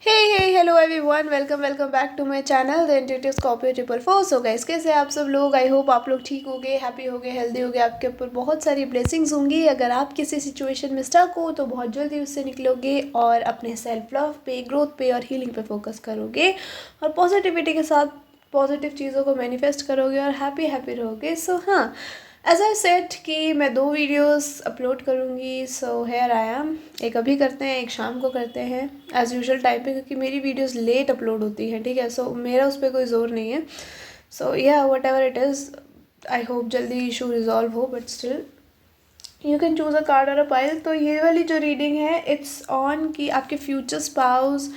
Hello everyone, welcome back to my channel the intuitive Scorpio 444। So guys, कैसे हैं आप सब लोग? आई होप आप लोग ठीक होगे, हैप्पी होगे, हेल्दी होगे। आपके ऊपर बहुत सारी ब्लेसिंग्स होंगी। अगर आप किसी सिचुएशन में स्टक हो तो बहुत जल्दी उससे निकलोगे और अपने सेल्फ लव पे, ग्रोथ पे और हीलिंग पे फोकस करोगे और पॉजिटिविटी के साथ पॉजिटिव चीज़ों को मैनिफेस्ट करोगे और हैप्पी हैप्पी रहोगे। सो हाँ, एज आई सेट कि मैं 2 वीडियोस अपलोड करूँगी। So here I am. एक अभी करते हैं, एक शाम को करते हैं एज़ यूजुअल टाइम पे, क्योंकि मेरी वीडियोस लेट अपलोड होती हैं। ठीक है, सो मेरा उस पर कोई ज़ोर नहीं है। सो या what ever it is, I hope जल्दी इशू रिजॉल्व हो, but still you can choose a card or a pile. तो ये वाली जो रीडिंग है, इट्स ऑन कि आपके फ्यूचर स्पाउस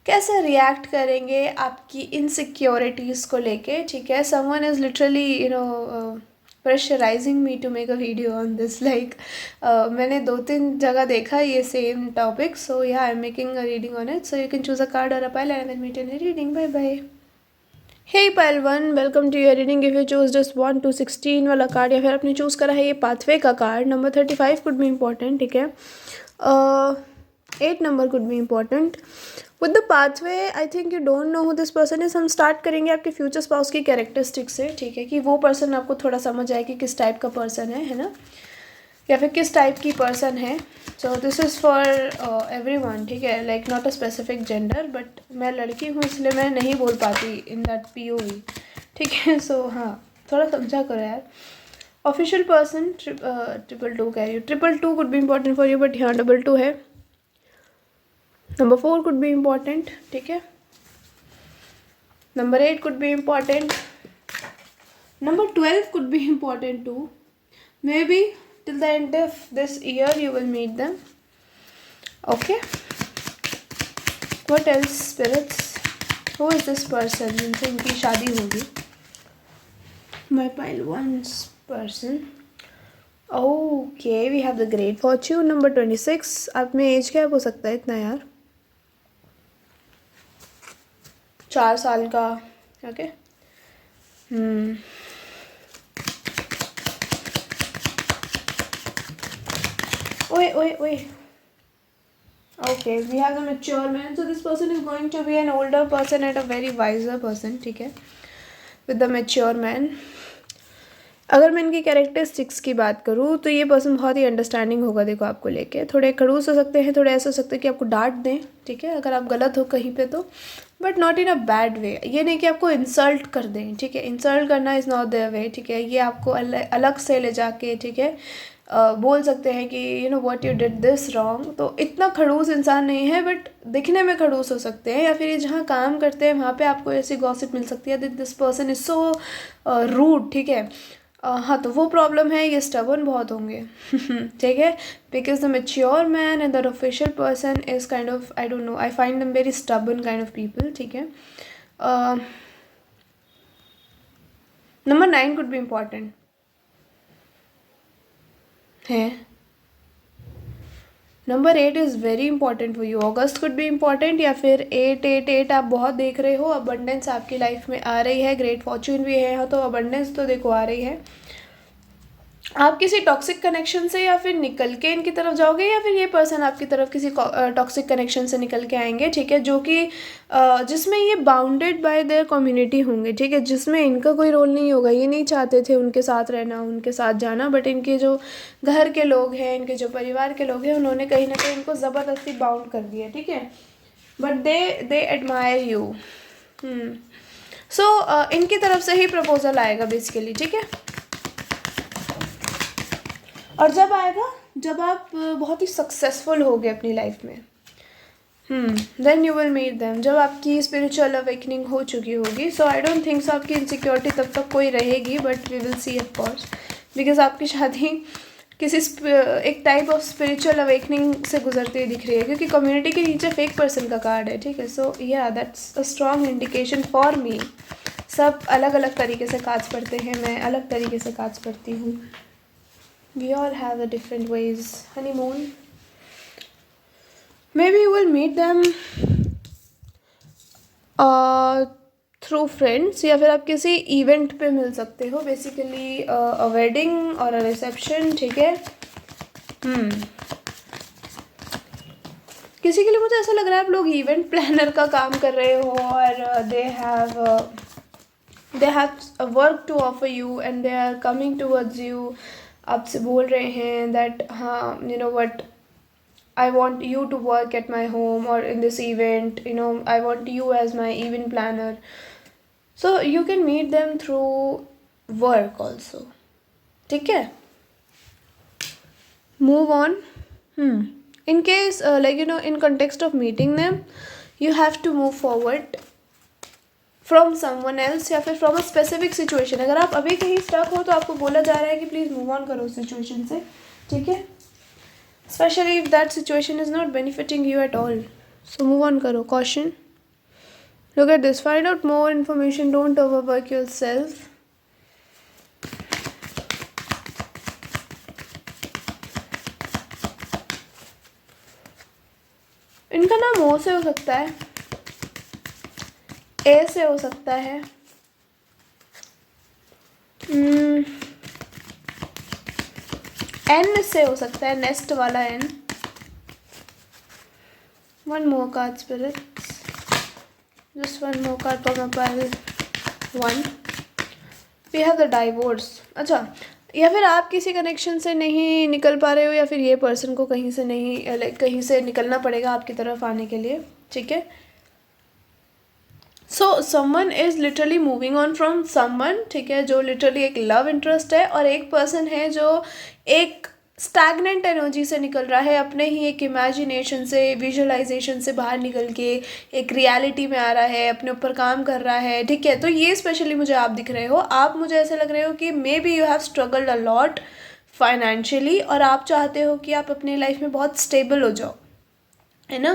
कैसे रिएक्ट करेंगे आपकी इनसिक्योरिटीज़ को लेके। ठीक है, someone is literally pressurizing me to make a video on this. Like मैंने 2-3 जगह देखा ये same topic. So yeah I am making a reading on it. So you can choose a card or a pile and I will meet in a reading. Bye bye. Hey pile 1, welcome to your reading. If you choose just 1 to 16 वाला card, या फिर आपने choose करा है ये pathway का card, number 35 could be important. ठीक है, 8 number could be important. With the pathway I think you don't know who this person is. हम स्टार्ट करेंगे आपके फ्यूचर स्पाउस की कैरेक्टरिस्टिक्स से। ठीक है, कि वो पर्सन आपको थोड़ा समझ आए कि किस टाइप का पर्सन है ना, या फिर किस टाइप की पर्सन है। So this is for everyone. ठीक है, like not a specific gender, but मैं लड़की हूँ इसलिए मैं नहीं बोल पाती इन दैट POV। ठीक है, सो हाँ, थोड़ा समझा करो यार। ऑफिशियल पर्सन 222 कह रही हूँ। 222 could be important for you, but यहाँ 22 है। Number 4 could be important. ठीक है, number 8 could be important. Number 12 could be important too. Maybe till the end of this year you will meet them. Okay. What else, spirits? Who is this person जिनसे इनकी शादी होगी? My pile one's person. Okay, we have the great fortune. Number 26. आप में as क्या हो सकता है इतना यार? 4 साल का। Okay. Wait. Okay, we have the mature man. So this person is going to be an older person and a very wiser person. ठीक है, with the mature man. अगर मैं इनकी कैरेक्टरिस्टिक्स की बात करूँ तो ये पर्सन बहुत ही अंडरस्टैंडिंग होगा। देखो, आपको लेके थोड़े खड़ूस हो सकते हैं, थोड़े ऐसे हो सकते हैं कि आपको डांट दें। ठीक है, अगर आप गलत हो कहीं पे तो, but not in a bad way. ये नहीं कि आपको इंसल्ट कर दें। ठीक है, इंसल्ट करना इज़ नॉट देयर वे। ठीक है, ये आपको अलग से ले जाके, ठीक है, बोल सकते हैं कि you know what you did this wrong. तो इतना खड़ूस इंसान नहीं है, बट दिखने में खड़ूस हो सकते हैं। या फिर ये जहाँ काम करते हैं वहाँ पे आपको ऐसी गॉसिप मिल सकती है, this person is so rude. ठीक है, हाँ, तो वो प्रॉब्लम है, ये स्टबर्न बहुत होंगे। ठीक है, because the mature man and the official person is kind of, I don't no, I find them very stubborn kind of people. ठीक है, नंबर 9 कुड बी इम्पॉर्टेंट है। Number 8 is very important for you. August could be important, या फिर 8 आप बहुत देख रहे हो। अबंडेंस आपकी लाइफ में आ रही है, ग्रेट फॉर्च्यून भी है। हाँ, तो अबंडेंस तो देखो आ रही है। आप किसी टॉक्सिक कनेक्शन से या फिर निकल के इनकी तरफ जाओगे, या फिर ये पर्सन आपकी तरफ किसी टॉक्सिक कनेक्शन से निकल के आएंगे। ठीक है, जो कि जिसमें ये बाउंडेड बाय देयर कम्युनिटी होंगे। ठीक है, जिसमें इनका कोई रोल नहीं होगा। ये नहीं चाहते थे उनके साथ रहना, उनके साथ जाना, बट इनके जो घर के लोग हैं, इनके जो परिवार के लोग हैं, उन्होंने कहीं ना कहीं इनको ज़बरदस्ती बाउंड कर दिया। ठीक है, बट दे एडमायर यू। सो इनकी तरफ से ही प्रपोजल आएगा बेसिकली। ठीक है, और जब आएगा, जब आप बहुत ही सक्सेसफुल होगे अपनी लाइफ में, then you will meet them. जब आपकी स्पिरिचुअल अवेकनिंग हो चुकी होगी। सो आई डोंट थिंक सो आपकी इनसिक्योरिटी तब तक कोई रहेगी, but we will see of course, because आपकी शादी किसी एक टाइप ऑफ स्पिरिचुअल अवेकनिंग से गुजरती हुई दिख रही है, क्योंकि कम्युनिटी के नीचे फेक पर्सन का कार्ड है। ठीक है, सो या that's a strong indication for me. सब अलग अलग तरीके से कार्ड्स पढ़ते हैं, मैं अलग तरीके से कार्ड्स पढ़ती हूँ। We all have the different ways. Honeymoon. Maybe you will meet them through friends, या फिर आप किसी इवेंट पे मिल सकते हो। बेसिकली अ वेडिंग और अ रिसेप्शन। ठीक है, किसी के लिए मुझे ऐसा लग रहा है आप लोग इवेंट प्लानर का काम कर रहे हो और they have work to offer you and they are coming towards you, आपसे बोल रहे हैं दैट हाँ you know what, I want you to work at my home or in this event, you know, I want you as my event planner. So you can meet them through work also. ठीक है? Move on. In case, like you know, in context of meeting them, you have to move forward from someone else या फिर from a specific situation. अगर आप अभी कहीं stuck हो तो आपको बोला जा रहा है कि please move on करो situation से, ठीक है? Especially if that situation is not benefiting you at all. So move on karo. Caution. Look at this. Find out more information. Don't overwork yourself. इनका नाम ओ से हो सकता है, ए से हो सकता है, एन से हो सकता है, नेस्ट वाला एन. One more card spirits, just one more card for my pile. One, we have the divorce. अच्छा, या फिर आप किसी कनेक्शन से नहीं निकल पा रहे हो या फिर ये पर्सन को कहीं से नहीं, लाइक कहीं से निकलना पड़ेगा आपकी तरफ आने के लिए, ठीक है. So someone is literally moving on from someone, ठीक है, जो लिटरली एक लव इंटरेस्ट है, और एक पर्सन है जो एक स्टैगनेंट एनर्जी से निकल रहा है, अपने ही एक इमेजिनेशन से, विजुअलाइजेशन से बाहर निकल के एक रियलिटी में आ रहा है, अपने ऊपर काम कर रहा है, ठीक है. तो ये स्पेशली मुझे आप दिख रहे हो. आप मुझे ऐसे लग रहे हो कि maybe you have struggled a lot financially और आप चाहते हो कि आप अपनी लाइफ में बहुत स्टेबल हो जाओ, है ना.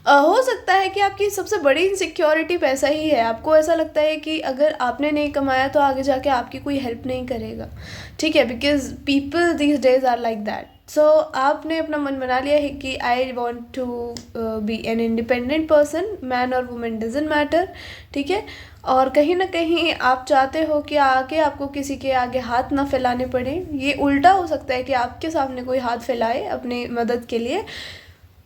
हो सकता है कि आपकी सबसे बड़ी इनसिक्योरिटी पैसा ही है. आपको ऐसा लगता है कि अगर आपने नहीं कमाया तो आगे जाके आपकी कोई हेल्प नहीं करेगा, ठीक है, because people these days are like that. So आपने अपना मन बना लिया है कि I want to be an independent person, man और वुमेन डजेंट मैटर, ठीक है. और कहीं ना कहीं आप चाहते हो कि आगे आपको किसी के आगे हाथ ना फैलाने पड़े. ये उल्टा हो सकता है कि आपके सामने कोई हाथ फैलाए अपनी मदद के लिए.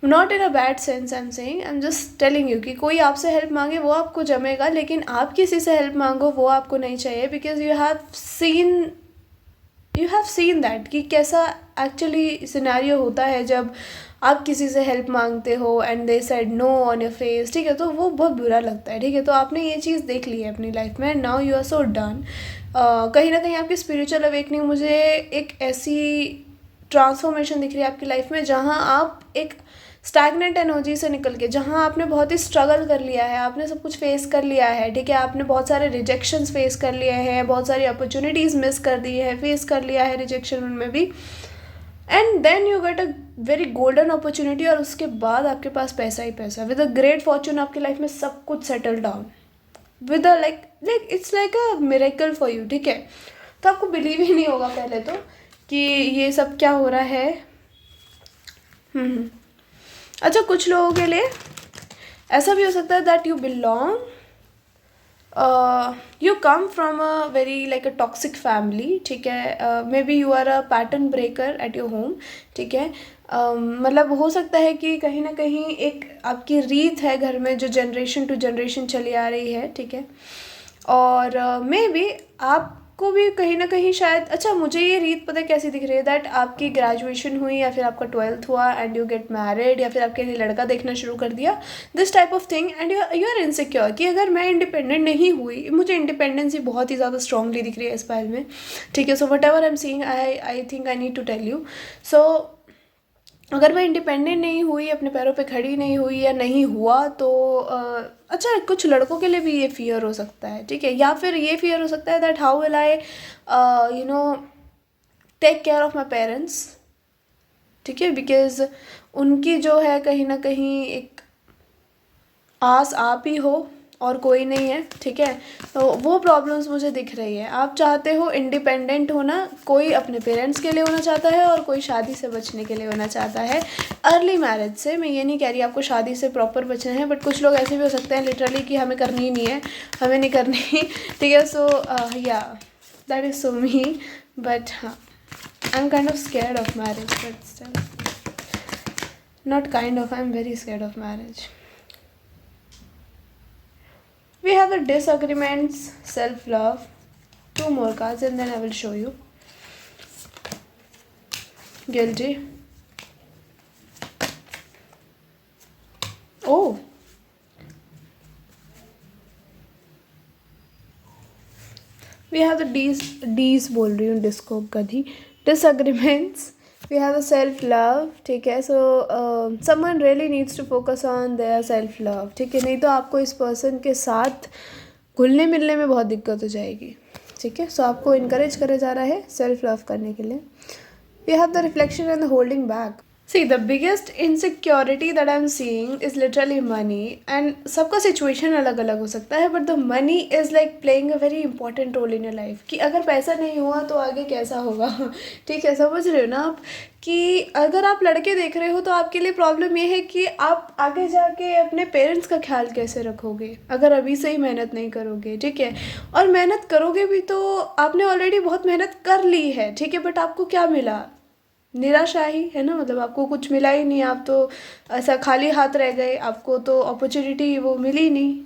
Not in a bad sense I am saying, I am just telling you कि कोई आपसे हेल्प मांगे वो आपको जमेगा, लेकिन आप किसी से हेल्प मांगो वो आपको नहीं चाहिए. Because you have seen that कि कैसा एक्चुअली सिनेरियो होता है जब आप किसी से हेल्प मांगते हो and they said know on your face, ठीक है. तो वो बहुत बुरा लगता है, ठीक है. तो आपने ये चीज़ देख ली है अपनी लाइफ में, now you are so done. कहीं ना कहीं आपकी स्पिरिचुअल अवेकनिंग, मुझे एक ऐसी ट्रांसफॉर्मेशन दिख रही है आपकी लाइफ में जहाँ आप एक स्टैगनेंट एनर्जी से निकल के, जहाँ आपने बहुत ही स्ट्रगल कर लिया है, आपने सब कुछ फेस कर लिया है, ठीक है, आपने बहुत सारे रिजेक्शंस फेस कर लिए हैं, बहुत सारी अपॉर्चुनिटीज़ मिस कर दी है, फेस कर लिया है रिजेक्शन उनमें भी, and then you get a very golden opportunity, और उसके बाद आपके पास पैसा ही पैसा, विद अ ग्रेट फॉर्चून आपकी लाइफ में सब कुछ settle down with a like it's like a miracle for you, ठीक है. तो आपको बिलीव ही नहीं होगा पहले तो कि ये सब क्या हो रहा है. अच्छा, कुछ लोगों के लिए ऐसा भी हो सकता है that you belong, you come from a very like a toxic family, ठीक है. Maybe you are a pattern breaker at your home, ठीक है. मतलब हो सकता है कि कहीं ना कहीं एक आपकी रीत है घर में जो जनरेशन टू जनरेशन चली आ रही है, ठीक है. और मे बी आपको भी कहीं ना कहीं शायद, अच्छा मुझे ये रीत पता है कैसी दिख रही है, दैट आपकी ग्रेजुएशन हुई या फिर आपका 12th हुआ एंड यू गेट मैरिड, या फिर आपके लिए लड़का देखना शुरू कर दिया, this type of thing, and you are insecure कि अगर मैं इंडिपेंडेंट नहीं हुई, मुझे इंडिपेंडेंसी बहुत ही ज़्यादा स्ट्रांगली दिख रही है इस पाइल में, ठीक है. So whatever I am seeing, I think I need to tell you. So अगर मैं इंडिपेंडेंट नहीं हुई, अपने पैरों पे खड़ी नहीं हुई या नहीं हुआ, तो अच्छा कुछ लड़कों के लिए भी ये फियर हो सकता है, ठीक है. या फिर ये फियर हो सकता है that how will I you know take care of my parents, ठीक है, बिकॉज उनकी जो है कहीं ना कहीं एक आस आप ही हो और कोई नहीं है, ठीक है. तो वो प्रॉब्लम्स मुझे दिख रही है. आप चाहते हो इंडिपेंडेंट होना, कोई अपने पेरेंट्स के लिए होना चाहता है और कोई शादी से बचने के लिए होना चाहता है, अर्ली मैरिज से. मैं ये नहीं कह रही आपको शादी से प्रॉपर बचना है, बट कुछ लोग ऐसे भी हो सकते हैं लिटरली कि हमें करनी ही नहीं है, हमें नहीं करनी, ठीक है. So yeah that is so me, but हाँ I am kind of scared of marriage, but still Not kind of, I'm very scared of marriage. We have the disagreements, self-love. 2 more cards and then I will show you. Guilty. Oh. We have the D's बोल रही हूँ, disco गधी. Disagreements. We have the self love. ठीक है. So someone really needs to focus on their self love. ठीक है. नहीं तो आपको इस पर्सन के साथ घुलने मिलने में बहुत दिक्कत हो जाएगी. ठीक है. सो आपको इनकरेज करा जा रहा है सेल्फ लव करने के लिए. We have the reflection and the holding back. See, the biggest insecurity that I'm seeing is literally money. And सबका situation अलग अलग हो सकता है, but the money is like playing a very important role in your life. कि अगर पैसा नहीं हुआ तो आगे कैसा होगा. ठीक है, समझ रहे हो ना आप कि अगर आप लड़के देख रहे हो तो आपके लिए प्रॉब्लम ये है कि आप आगे जाके अपने पेरेंट्स का ख्याल कैसे रखोगे अगर अभी से ही मेहनत नहीं करोगे. ठीक है. और मेहनत करोगे भी तो आपने ऑलरेडी बहुत मेहनत कर ली है. ठीक है. बट आपको क्या मिला? निराशा ही है ना. मतलब आपको कुछ मिला ही नहीं. आप तो ऐसा खाली हाथ रह गए. आपको तो अपॉर्चुनिटी वो मिली नहीं,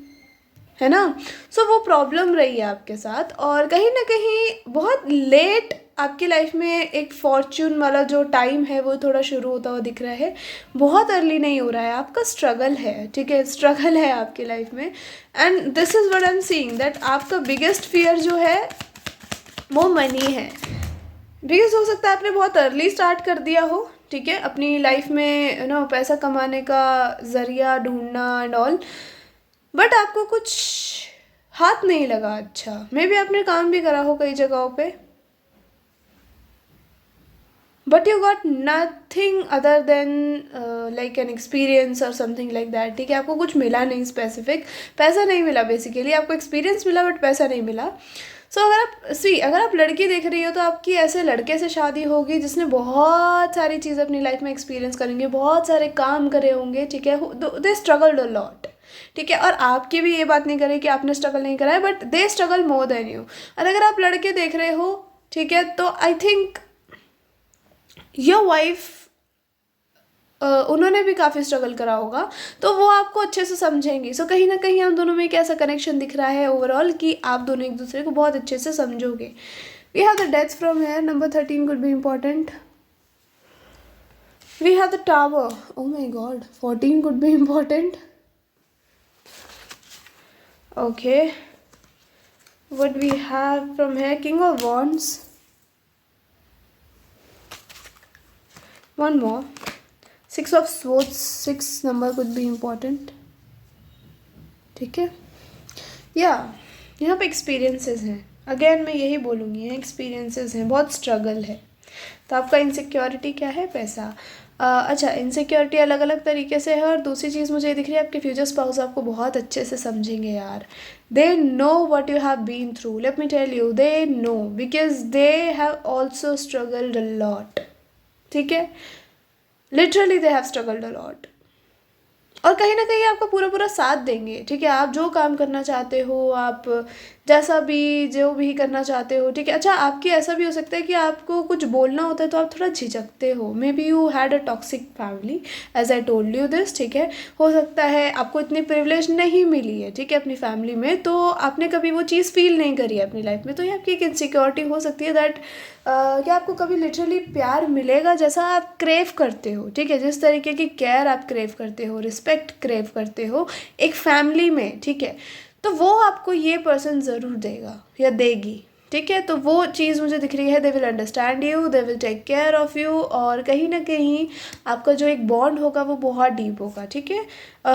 है ना. सो वो प्रॉब्लम रही है आपके साथ. और कहीं ना कहीं बहुत लेट आपकी लाइफ में एक फॉर्च्यून वाला जो टाइम है वो थोड़ा शुरू होता हुआ दिख रहा है. बहुत अर्ली नहीं हो रहा है. आपका स्ट्रगल है. ठीक है. स्ट्रगल है आपकी लाइफ में. And this is what I am seeing that आपका बिगेस्ट फियर जो है वो मनी है. बिकॉज हो सकता है आपने बहुत अर्ली स्टार्ट कर दिया हो. ठीक है. अपनी लाइफ में ना पैसा कमाने का ज़रिया ढूंढना एंड ऑल. बट आपको कुछ हाथ नहीं लगा. अच्छा, मे बी आपने काम भी करा हो कई जगहों पे, but you got nothing other than like an experience और समथिंग लाइक दैट. ठीक है. आपको कुछ मिला नहीं स्पेसिफिक. पैसा नहीं मिला बेसिकली. आपको एक्सपीरियंस मिला बट पैसा नहीं मिला. सो अगर आप लड़की देख रही हो तो आपकी ऐसे लड़के से शादी होगी जिसने बहुत सारी चीज़ें अपनी लाइफ में एक्सपीरियंस करेंगे, बहुत सारे काम करे होंगे. ठीक है. दे स्ट्रगल्ड अ लॉट. ठीक है. और आपकी भी ये बात नहीं करे कि आपने स्ट्रगल नहीं करा है, but they struggle more than you. और अगर आप लड़के देख रहे हो, ठीक है, तो आई थिंक योर वाइफ उन्होंने भी काफ़ी स्ट्रगल करा होगा तो वो आपको अच्छे से समझेंगी. सो कहीं ना कहीं हम दोनों में एक ऐसा कनेक्शन दिख रहा है ओवरऑल कि आप दोनों एक दूसरे को बहुत अच्छे से समझोगे. We have the deaths from here. Number 13 could be important. We have the tower. Oh my god. 14 could be important. Okay. What we have from here? King of wands. One more. 6 of swords. 6 number could be important. ठीक है. या यहाँ पे experiences हैं. Again मैं यही बोलूँगी, experiences हैं. बहुत स्ट्रगल है. तो आपका इनसिक्योरिटी क्या है? पैसा. अच्छा, इनसिक्योरिटी अलग अलग तरीके से है. और दूसरी चीज़ मुझे दिख रही है आपके फ्यूचर स्पाउस आपको बहुत अच्छे से समझेंगे यार. They know what you have been through. Let me tell you, they know because they have also struggled a lot. ठीक है. Literally they have struggled a lot. और कहीं ना कहीं आपका पूरा पूरा साथ देंगे. ठीक है. आप जो काम करना चाहते हो, आप जैसा भी जो भी करना चाहते हो. ठीक है. अच्छा, आपकी ऐसा भी हो सकता है कि आपको कुछ बोलना होता है तो आप थोड़ा झिझकते हो. Maybe you had a toxic family as I told you this. ठीक है. हो सकता है आपको इतनी प्रिविलेज नहीं मिली है. ठीक है. अपनी फैमिली में तो आपने कभी वो चीज़ फील नहीं करी है अपनी लाइफ में. तो ये आपकी एक इनसिक्योरिटी हो सकती है दैट क्या आपको कभी लिटरली प्यार मिलेगा जैसा आप क्रेव करते हो. ठीक है. जिस तरीके की केयर आप क्रेव करते हो, रिस्पेक्ट क्रेव करते हो एक फैमिली में. ठीक है. तो वो आपको ये पर्सन ज़रूर देगा या देगी. ठीक है. तो वो चीज़ मुझे दिख रही है. They will understand you, they will take care of you. और कहीं ना कहीं आपका जो एक बॉन्ड होगा वो बहुत डीप होगा. ठीक है.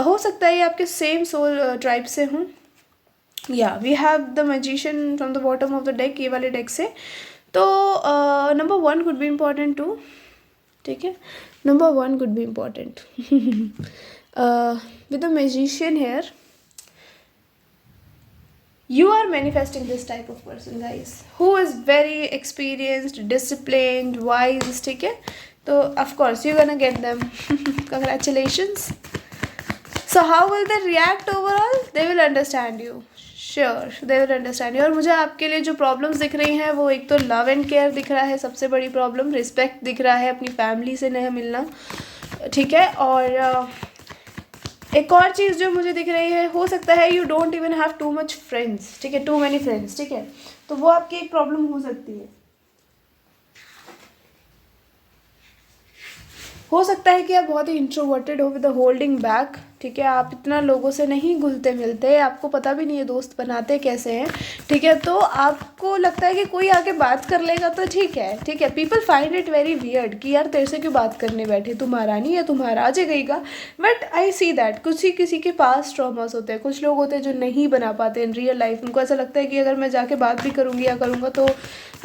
हो सकता है ये आपके सेम सोल ट्राइब से हों. या we have the magician from the bottom of the deck. ये वाले डेक से. तो number 1 could be important too. ठीक है. Number 1 could be important with the magician here. You are manifesting this type of person, guys, who is very experienced, disciplined, wise. ठीक है. तो of course you're gonna get them. Congratulations. So how will they react overall? They will understand you. Sure, they will understand you. और मुझे आपके लिए जो problems दिख रही हैं वो एक तो लव एंड केयर दिख रहा है. सबसे बड़ी प्रॉब्लम रिस्पेक्ट दिख रहा है. अपनी फैमिली से नहीं मिलना. ठीक है। और एक और चीज़ जो मुझे दिख रही है, हो सकता है you don't even have too much friends, ठीक है, टू मैनी फ्रेंड्स, ठीक है, तो वो आपकी एक प्रॉब्लम हो सकती है। हो सकता है कि आप बहुत ही इंट्रोवर्टेड हो विद होल्डिंग बैक, ठीक है, आप इतना लोगों से नहीं घुलते मिलते, आपको पता भी नहीं है दोस्त बनाते कैसे हैं, ठीक है, तो आपको लगता है कि कोई आके बात कर लेगा तो ठीक है, ठीक है, people find it very weird कि यार तेरे से क्यों बात करने बैठे, तुम महारानी या तुम महाराज है गई का। बट आई सी दैट कुछ ही किसी के पास ट्रॉमास होते हैं, कुछ लोग होते हैं जो नहीं बना पाते इन रियल लाइफ, उनको ऐसा लगता है कि अगर मैं जाके बात भी करूँगी या करूँगा तो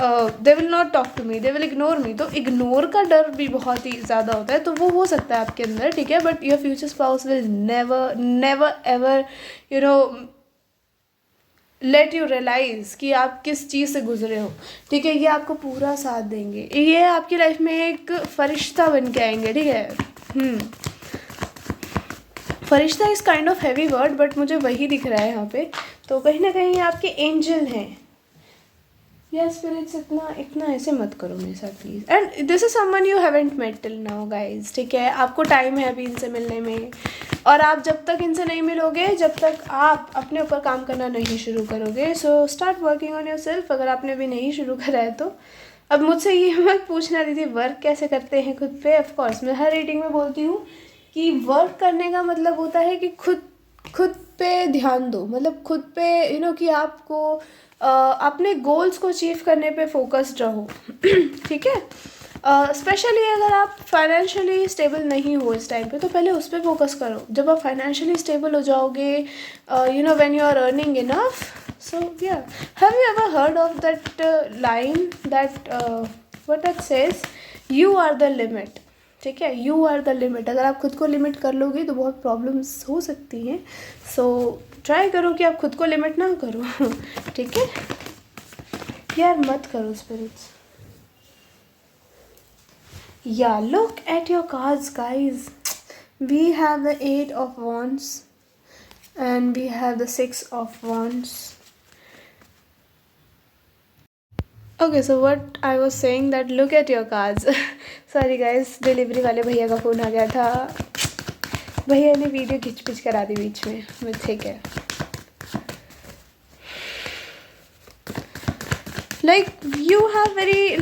they will not talk to me, they will ignore me, तो इग्नोर का डर भी बहुत ही ज़्यादा होता है, तो वो हो सकता है आपके अंदर, ठीक है, but your future spouse will never never ever you know let you realise कि आप किस चीज़ से गुजरे हो, ठीक है, ये आपको पूरा साथ देंगे, ये आपकी लाइफ में एक फरिश्ता बन के आएंगे, ठीक है। फरिश्ता is kind of heavy word, but मुझे वही दिख रहा है यहाँ पे, तो कहीं ना कहीं आपके एंजल हैं या स्पिरिट्स। इतना इतना ऐसे मत करो मेरे साथ please. And this is someone you haven't met till now guys, ठीक है, आपको टाइम है अभी इनसे मिलने में, और आप जब तक इनसे नहीं मिलोगे, जब तक आप अपने ऊपर काम करना नहीं शुरू करोगे, so start working on your self, अगर आपने अभी नहीं शुरू करा है तो। अब मुझसे ये मत पूछना दीदी वर्क कैसे करते हैं खुद पे, ऑफकोर्स मैं हर रीडिंग में बोलती हूँ कि वर्क करने का मतलब होता है कि खुद खुद पे ध्यान दो, मतलब खुद पे कि आपको अपने गोल्स को अचीव करने पे फोकस्ड रहो, ठीक है। स्पेशली अगर आप फाइनेंशियली स्टेबल नहीं हो इस टाइम पे, तो पहले उस पर फोकस करो। जब आप फाइनेंशियली स्टेबल हो जाओगे, when you are earning enough, so yeah, have you ever heard of that line that what it says, you are the limit, ठीक है, यू आर द लिमिट। अगर आप खुद को लिमिट कर लोगे तो बहुत प्रॉब्लम्स हो सकती हैं, सो ट्राई करो कि आप खुद को लिमिट ना करो, ठीक है यार, मत करो स्पिरिट्स। या look at your cards guys, we have the 8 of wands and we have the 6 of wands. Okay, so what I was saying that look at your cards. Sorry guys, delivery वाले भैया का phone आ गया था, भैया ने video खिंच pitch करा दी बीच में, बट ठीक है। Like you have very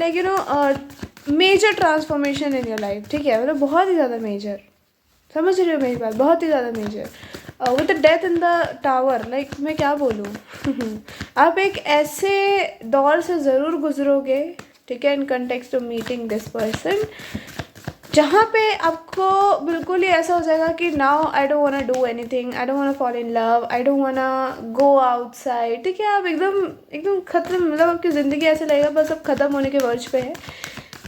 major transformation in your life, ठीक है, मतलब बहुत ही ज़्यादा मेजर, समझ रहे हो मेरी बात, बहुत ही ज़्यादा major, with the death in the tower, like मैं क्या बोलूँ। आप एक ऐसे दौर से ज़रूर गुजरोगे, ठीक है, in context of meeting this person, जहाँ पे आपको बिल्कुल ही ऐसा हो जाएगा कि now I don't want do anything, I don't want fall in love, I don't want go outside, ठीक है, आप एकदम एकदम ख़त्म, मतलब आपकी ज़िंदगी ऐसे लगेगा बस अब ख़त्म होने के वर्ज पे है,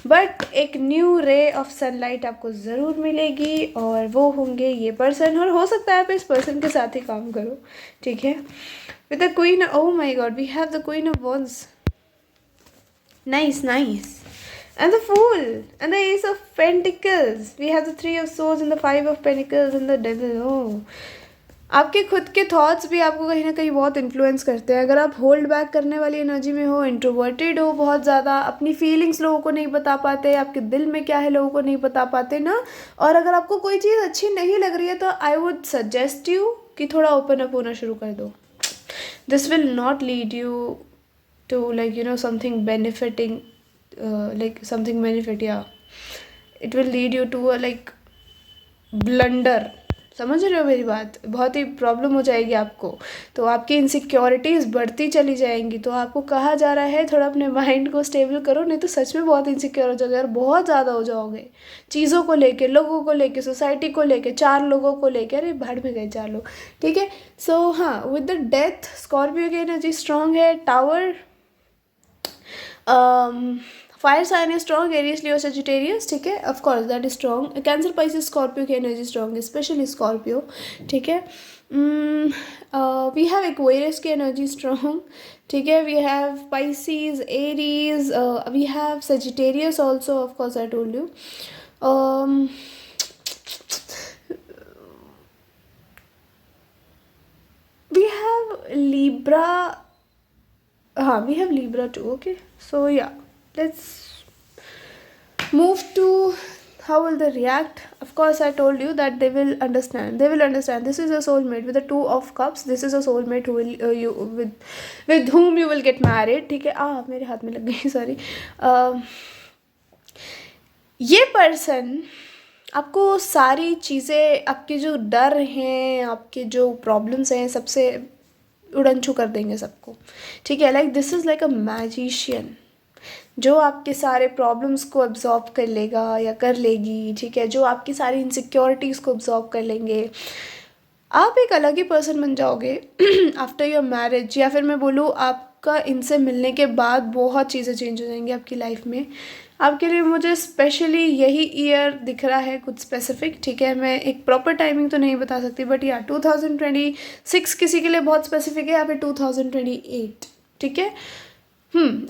बट एक न्यू रे ऑफ सनलाइट आपको ज़रूर मिलेगी, और वो होंगे ये पर्सन, और हो सकता है आप इस पर्सन के साथ ही काम करो, ठीक है, with the queen, oh my god, we have the queen of wands, nice, and the fool, and the ace of pentacles, we have the 3 of swords and the 5 of pentacles and the devil. oh, आपके खुद के thoughts भी आपको कहीं ना कहीं बहुत influence करते हैं। अगर आप होल्ड बैक करने वाली एनर्जी में हो, इंट्रोवर्टेड हो बहुत ज़्यादा, अपनी फीलिंग्स लोगों को नहीं बता पाते, आपके दिल में क्या है लोगों को नहीं बता पाते ना, और अगर आपको कोई चीज़ अच्छी नहीं लग रही है तो आई वुड सजेस्ट यू कि थोड़ा ओपन अप होना शुरू कर दो। This will not lead you to something benefiting, like something benefit, yeah, it will lead you to a blunder, समझ रहे हो मेरी बात, बहुत ही प्रॉब्लम हो जाएगी आपको, तो आपकी इनसिक्योरिटीज़ बढ़ती चली जाएंगी, तो आपको कहा जा रहा है थोड़ा अपने माइंड को स्टेबल करो, नहीं तो सच में बहुत इनसिक्योर हो जाओगे और बहुत ज़्यादा हो जाओगे, चीज़ों को लेके, लोगों को लेके, सोसाइटी को लेके, 4 लोगों को लेके, अरे भाड़ में गए 4 लोग, ठीक है। सो हाँ, विद द डेथ स्कॉर्पियो की एनर्जी स्ट्रांग है, tower, fire sign is strong, Aries, Leo, Sagittarius, ठीक है, of course that is strong, Cancer, Pisces, Scorpio की एनर्जी स्ट्रॉन्ग है, स्पेशली स्कॉर्पियो, ठीक है। वी हैव एक्वेरियस की एनर्जी स्ट्रॉन्ग, ठीक है, we have Pisces, Aries, we have Sagittarius also, of course I told you, we have Libra, हाँ we have Libra too, okay, so yeah, let's move to how will they react. Of course I told you that they will understand. They will understand. This is a soulmate with the Two of Cups. This is a soulmate who will you with whom you will get married. ठीक है, मेरे हाथ में लग गई, sorry. ये person आपको सारी चीज़ें, आपके जो डर हैं, आपके जो प्रॉब्लम्स हैं, सबसे उड़नछू कर देंगे सबको. ठीक है, like this is like a magician जो आपके सारे प्रॉब्लम्स को अब्जॉर्ब कर लेगा या कर लेगी. ठीक है, जो आपकी सारी इनसिक्योरिटीज़ को अब्जॉर्ब कर लेंगे. आप एक अलग ही पर्सन बन जाओगे आफ्टर योर मैरिज. या फिर मैं बोलूँ आपका इनसे मिलने के बाद बहुत चीज़ें चेंज हो जाएंगी आपकी लाइफ में. आपके लिए मुझे स्पेशली यही ईयर दिख रहा है कुछ स्पेसिफिक. ठीक है, मैं एक प्रॉपर टाइमिंग तो नहीं बता सकती, बट या 2026 किसी के लिए बहुत स्पेसिफिक है, या फिर 2028. ठीक है,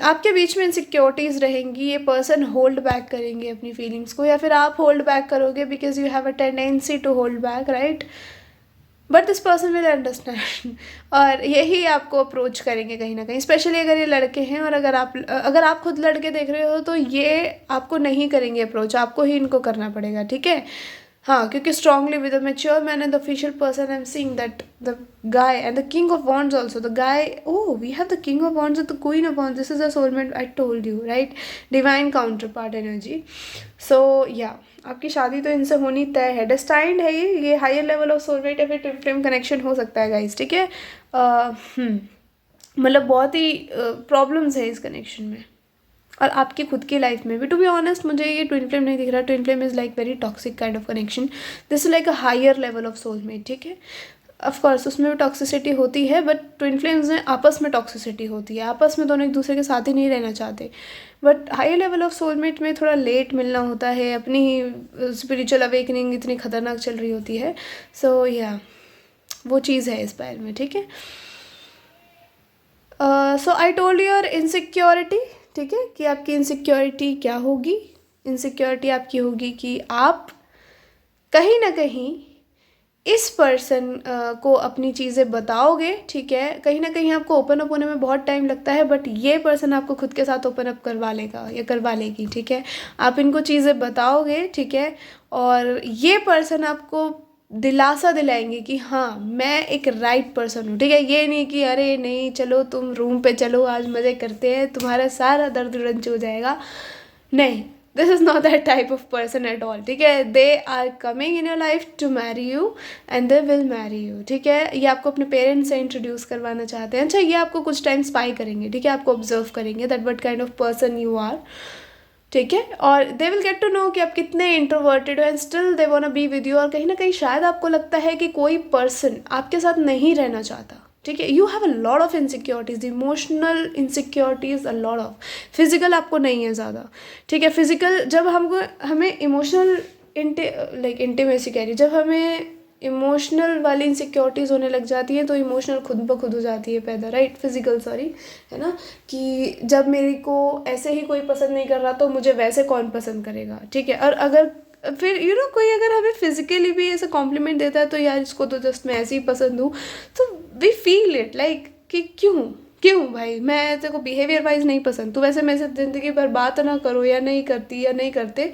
आपके बीच में इनसिक्योरिटीज़ रहेंगी. ये पर्सन होल्ड बैक करेंगे अपनी फीलिंग्स को, या फिर आप होल्ड बैक करोगे, because you have a tendency to hold back, right. But this person will understand और यही आपको अप्रोच करेंगे कहीं ना कहीं. स्पेशली अगर ये लड़के हैं, और अगर आप खुद लड़के देख रहे हो तो ये आपको नहीं करेंगे अप्रोच, आपको ही इनको करना पड़ेगा. ठीक है, हाँ, क्योंकि strongly with a mature man and the official person I am seeing that the guy and the king of wands also. The guy, we have the king of wands and the queen of wands. This is a soulmate, I told you, right. Divine counterpart energy. So yeah आपकी शादी तो इनसे होनी तय है. Destined है ये higher level of soulmate या फिर ट्विन फ्लेम कनेक्शन हो सकता है गाइस. ठीक है, मतलब बहुत ही प्रॉब्लम्स है इस कनेक्शन में, और आपकी खुद की लाइफ में भी. टू बी ऑनेस्ट मुझे ये ट्विन फ्लेम नहीं दिख रहा. Twin flame is like very toxic kind of connection. This is like a higher level of soulmate. ठीक है, ऑफ कोर्स उसमें भी टॉक्सिसिटी होती है, बट ट्विन फ्लेम्स में आपस में टॉक्सिसिटी होती है. आपस में दोनों एक दूसरे के साथ ही नहीं रहना चाहते. But higher level of soulmate में थोड़ा लेट मिलना होता है. अपनी स्पिरिचुअल अवेकनिंग इतनी खतरनाक चल रही होती है. सो या वो चीज़ है इस बारे में. ठीक है, सो आई टोल्ड योर इनसिक्योरिटी. ठीक है, कि आपकी इनसिक्योरिटी क्या होगी. इनसिक्योरिटी आपकी होगी कि आप कहीं ना कहीं इस पर्सन को अपनी चीज़ें बताओगे. ठीक है, कहीं ना कहीं आपको ओपन अप होने में बहुत टाइम लगता है, बट ये पर्सन आपको खुद के साथ ओपन अप करवा लेगा या करवा लेगी. ठीक है, आप इनको चीज़ें बताओगे. ठीक है, और ये पर्सन आपको दिलासा दिलाएंगे कि हाँ मैं एक राइट पर्सन हूँ. ठीक है, ये नहीं कि अरे नहीं चलो तुम रूम पे चलो आज मज़े करते हैं, तुम्हारा सारा दर्द उड़ंच हो जाएगा. नहीं, this is not that type of person at all. ठीक है, they are coming in your life to marry you and they will marry you. ठीक है, ये आपको अपने पेरेंट्स से इंट्रोड्यूस करवाना चाहते हैं. अच्छा, ये आपको कुछ टाइम स्पाई करेंगे. ठीक है, आपको ऑब्जर्व करेंगे that what kind of person you are. ठीक है, और they will get to know कि आप कितने इंट्रोवर्टेड हो and still they want to be with you. और कहीं ना कहीं शायद आपको लगता है कि कोई पर्सन आपके साथ नहीं रहना चाहता. ठीक है, you have a lot of insecurities, emotional insecurities a lot of. Physical आपको नहीं है ज़्यादा. ठीक है, फिजिकल जब हमें इमोशनल इंटीमेसी कह रही, जब हमें इमोशनल वाली इनसिक्योरिटीज़ होने लग जाती हैं तो इमोशनल खुद ब खुद हो जाती है पैदा, राइट. फिजिकल सॉरी, है ना, कि जब मेरे को ऐसे ही कोई पसंद नहीं कर रहा तो मुझे वैसे कौन पसंद करेगा. ठीक है, और अगर फिर कोई अगर हमें फिजिकली भी ऐसा कॉम्प्लीमेंट देता है तो यार इसको तो जस्ट मैं ऐसे ही पसंद हूँ, तो वी फील इट लाइक कि क्यों भाई, मैं तेरे को बिहेवियर वाइज नहीं पसंद, तो वैसे मेरे से ज़िंदगी भर बात ना करो या नहीं करती या नहीं करते,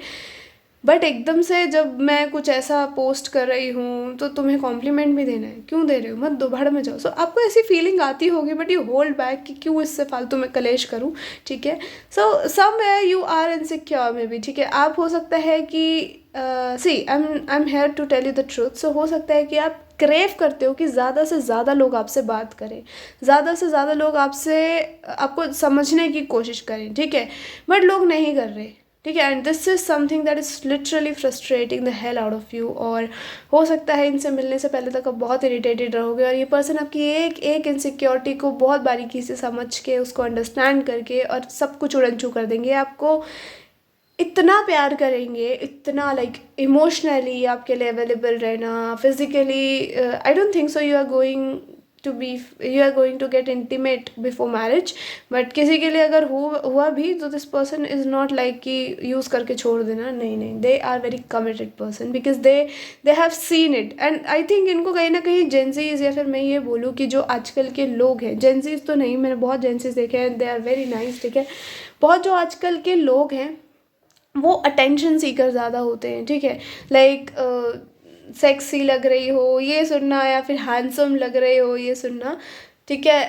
बट एकदम से जब मैं कुछ ऐसा पोस्ट कर रही हूँ तो तुम्हें कॉम्प्लीमेंट भी देना है, क्यों दे रहे हो, मत दो, भाड़ में जाओ. सो आपको ऐसी फीलिंग आती होगी, बट यू होल्ड बैक कि क्यों इससे फालतू में कलेश करूँ. ठीक है, so somewhere you are insecure में भी. ठीक है, आप हो सकता है कि see I am here to tell you the truth. So हो सकता है कि आप क्रेव करते हो कि ज़्यादा से ज़्यादा लोग आपसे बात करें, ज़्यादा से ज़्यादा लोग आपको समझने की कोशिश करें. ठीक है, बट लोग नहीं कर रहे. ठीक है, and this is something that is literally frustrating the hell out of you. और हो सकता है इनसे मिलने से पहले तक आप बहुत इरिटेटेड रहोगे, और ये पर्सन आपकी एक एक इनसिक्योरिटी को बहुत बारीकी से समझ के, उसको अंडरस्टैंड करके और सब कुछ उड़नछू कर देंगे. आपको इतना प्यार करेंगे, इतना लाइक इमोशनली आपके लिए अवेलेबल रहना. Physically I don't think so you are going to get intimate before marriage, but किसी के लिए अगर हुआ भी तो this person is not like कि यूज़ करके छोड़ देना. नहीं, they are very committed person because they have seen it. And I think इनको कहीं ना कहीं जेंजीज, या फिर मैं ये बोलूँ कि जो आजकल के लोग हैं, जेंजीज तो नहीं, मैंने बहुत जेंजीज देखे हैं, दे आर वेरी नाइस. ठीक है, बहुत जो आजकल के लोग हैं वो अटेंशन सीकर ज़्यादा होते हैं, ठीक है। लाइक सेक्सी लग रही हो ये सुनना, या फिर हैंडसम लग रहे हो ये सुनना, ठीक है।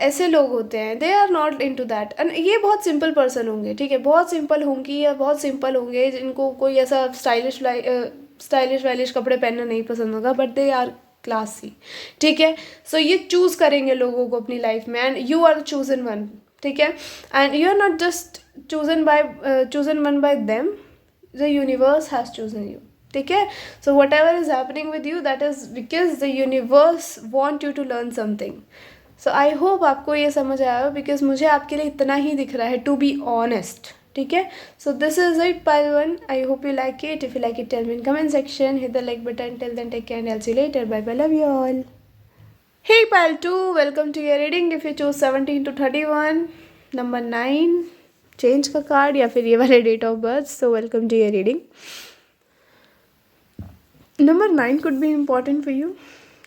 ऐसे लोग होते हैं, they are not into that. And ये बहुत सिंपल पर्सन होंगे, ठीक है, बहुत सिंपल होंगी या बहुत सिंपल होंगे, जिनको कोई ऐसा स्टाइलिश वाइलिश कपड़े पहनना नहीं पसंद होगा, बट दे आर क्लासी, ठीक है। सो ये चूज़ करेंगे लोगों को अपनी लाइफ में, and you are chosen one, ठीक है। And you are not just chosen one by them, the universe has chosen you, ठीक है। so whatever is happening with you, that is because the universe want you to learn something. so I hope आपको ये समझ आया हो, because मुझे आपके लिए इतना ही दिख रहा है, to be honest, ठीक है। so this is it pile 1. I hope you like it. If you like it, tell me in comment section, hit the like button. Till then, take care and I'll see you later. Bye bye, love you all. Hey pile 2, welcome to your reading. If you choose 17 to 31, number 9 change का card, या फिर ये वाले date of birth, so welcome to your reading. Number 9 could be important for you,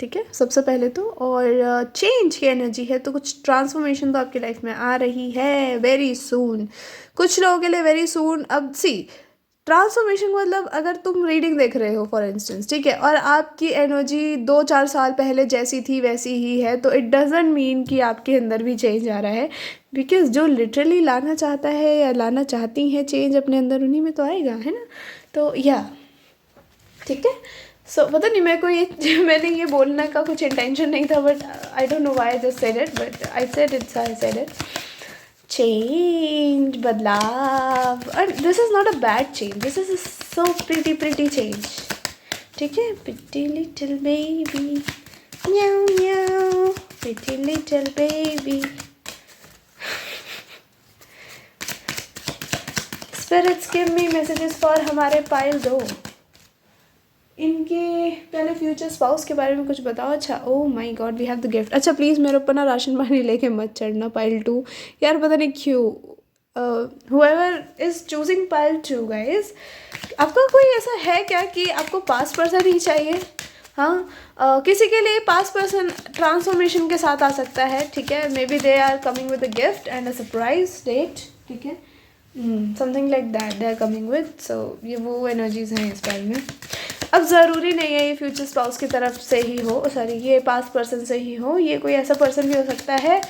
ठीक है, सबसे पहले तो। और चेंज की एनर्जी है, तो कुछ ट्रांसफॉर्मेशन तो आपकी लाइफ में आ रही है वेरी सून, कुछ लोगों के लिए वेरी सून। अब सी ट्रांसफॉर्मेशन मतलब अगर तुम रीडिंग देख रहे हो फॉर इंस्टेंस, ठीक है, और आपकी एनर्जी 2-4 साल पहले जैसी थी वैसी ही है, तो इट डजेंट मीन कि आपके अंदर भी चेंज आ रहा है, बिकॉज जो लिटरली लाना चाहता है या लाना चाहती हैं चेंज अपने अंदर, उन्हीं में तो आएगा, है ना। तो या ठीक है। सो पता नहीं मेरे को ये मैंने ये बोलने का कुछ इंटेंशन नहीं था, but I don't know why I just said it, but I said it change, बदलाव। और this is not a bad change, this is so pretty change, ठीक है। Pretty little baby, meow meow, pretty little baby. Spirits give me messages for हमारे pile 2। इनके पहले future spouse के बारे में कुछ बताओ। अच्छा, oh my god, we have the gift. अच्छा प्लीज़ मेरे ऊपर ना राशन पानी लेके मत चढ़ना पाइल 2, यार पता नहीं क्यों। whoever is choosing pile 2 guys, आपका कोई ऐसा है क्या कि आपको पास्ट पर्सन ही चाहिए? हाँ, किसी के लिए पास्ट पर्सन ट्रांसफॉर्मेशन के साथ आ सकता है, ठीक है। Maybe they are coming with a gift and a surprise date, ठीक है, something like that they are coming with. So ये वो एनर्जीज हैं इस बारे में। अब ज़रूरी नहीं है ये फ्यूचर स्पाउस की तरफ से ही हो, सॉरी ये पास्ट पर्सन से ही हो, ये कोई ऐसा पर्सन भी हो सकता है,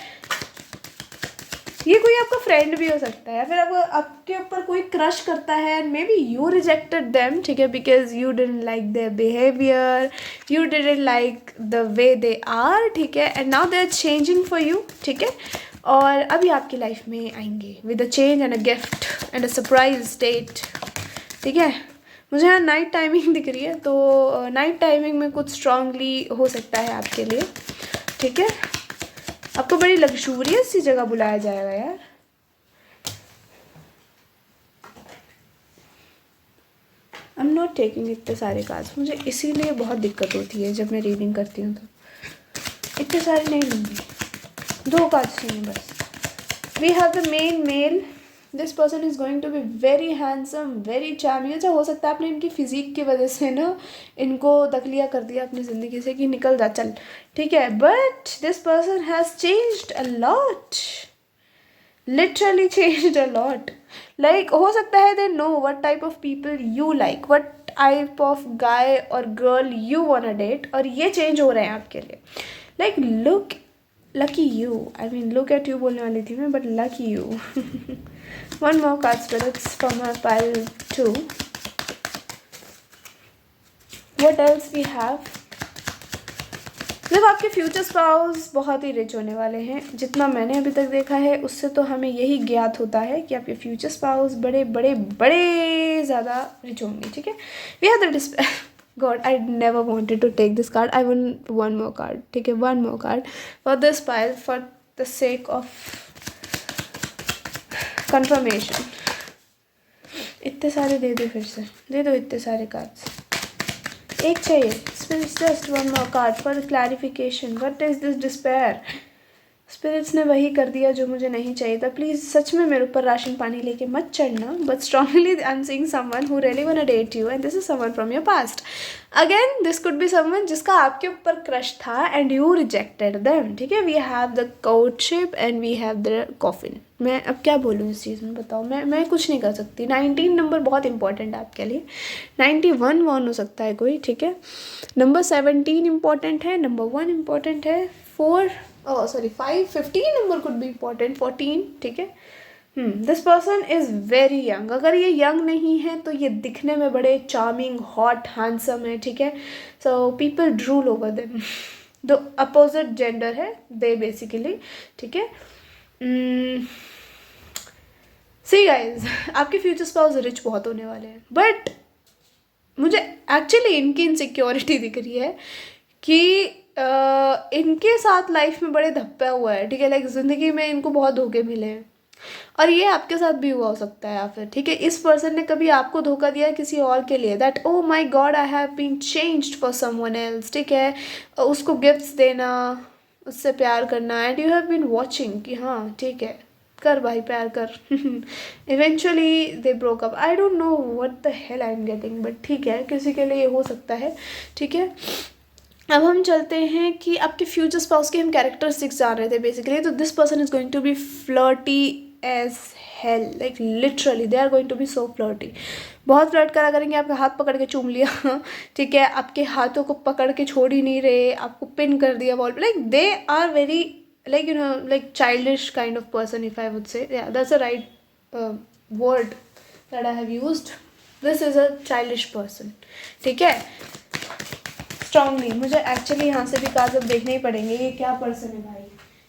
ये कोई आपका फ्रेंड भी हो सकता है, या फिर आपके ऊपर कोई क्रश करता है and maybe you rejected them, ठीक है, because you didn't like their behaviour, you didn't like the way they are, ठीक है, and now they are changing for you, ठीक है। और अभी आपकी लाइफ में आएंगे with a change and a gift and a surprise date, ठीक है। मुझे यहाँ नाइट टाइमिंग दिख रही है, तो नाइट टाइमिंग में कुछ स्ट्रांगली हो सकता है आपके लिए, ठीक है। आपको बड़ी लग्जूरियस सी जगह बुलाया जाएगा यार। आई एम नॉट टेकिंग इतने सारे कार्ड्स, मुझे इसीलिए बहुत दिक्कत होती है जब मैं रीडिंग करती हूँ, तो इतने सारे नहीं लूँगी, 2 कार्ड्स चाहिए बस। We have the main male, this person is going to be very handsome, very charming. अच्छा हो सकता है आपने इनकी फिजिक की वजह से ना इनको दखलिया कर दिया अपनी ज़िंदगी से कि निकल जा चल, ठीक है, but this person has changed a lot, literally changed a lot. Like हो सकता है they know what type of people you like, what type of guy और girl you want a date, और ये चेंज हो रहे हैं आपके लिए। Like look lucky you, I mean look at you बोलने वाली थी मैं, but lucky you. One more card spirits from our pile 2. What else we have? जब आपके फ्यूचर स्पाउस बहुत ही रिच होने वाले हैं, जितना मैंने अभी तक देखा है उससे तो हमें यही ज्ञात होता है कि आपके फ्यूचर स्पाउस बड़े बड़े बड़े ज़्यादा रिच होंगे, ठीक है। We have the despair, god I never wanted to take this card, I want one more card, ठीक है, one more card for this pile, for the sake of confirmation. इतने सारे दे दो, फिर से दे दो इतने सारे कार्ड्स, एक चाहिए, just one more card for clarification. What is this despair? Spirits ने वही कर दिया जो मुझे नहीं चाहिए था। प्लीज़ सच में मेरे ऊपर राशन पानी लेके मत चढ़ना, but strongly I am seeing someone who really want to date you and this is someone from your past. Again this could be someone जिसका आपके ऊपर क्रश था एंड यू रिजेक्टेड देम, ठीक है। We have the courtship and we have the coffin. मैं अब क्या बोलूँ इस चीज़ में, बताओ। मैं कुछ नहीं कर सकती। 19 नंबर बहुत इंपॉर्टेंट है आपके लिए। 91 वन हो सकता है कोई, ठीक है। नंबर 17 इंपॉर्टेंट है, नंबर 1 इंपॉर्टेंट है, 5 15 नंबर कुड बी इम्पॉर्टेंट, 14, ठीक है। This person is very young. अगर ये यंग नहीं है तो ये दिखने में बड़े चार्मिंग, हॉट, हैंडसम है, ठीक है। So people drool over them. जो अपोजिट जेंडर है दे बेसिकली, ठीक है। सी गाइज, आपके फ्यूचर स्पाउस रिच बहुत होने वाले हैं, बट मुझे एक्चुअली इनकी इनसिक्योरिटी दिख रही है कि इनके साथ लाइफ में बड़े धप्पा हुआ है, ठीक है। लाइक ज़िंदगी में इनको बहुत धोखे मिले हैं और ये आपके साथ भी हुआ हो सकता है, या फिर ठीक है इस पर्सन ने कभी आपको धोखा दिया किसी और के लिए, that oh my god I have been changed for someone else, ठीक है। उसको गिफ्ट्स देना, उससे प्यार करना, and you have been watching कि हाँ ठीक है कर भाई प्यार कर। Eventually they broke up. I don't know what the hell I am getting, but ठीक है किसी के लिए हो सकता है, ठीक है। अब हम चलते हैं कि आपके फ्यूचर स्पाउस के हम कैरेक्टरिस्टिक्स जान रहे थे बेसिकली। तो this person is going to be flirty as hell, like literally they are going to be so flirty. बहुत फ्लर्ट करा करेंगे, आपका हाथ पकड़ के चूम लिया, ठीक है, आपके हाथों को पकड़ के छोड़ ही नहीं रहे, आपको पिन कर दिया वॉल पे। Like they are very like you know like childish kind of person, if I would say. Yeah, that's a right word that I have used. This is a childish person, ठीक है। Strongly मुझे actually यहाँ से भी काज अब देखने ही पड़ेंगे ये क्या पर्सन है भाई,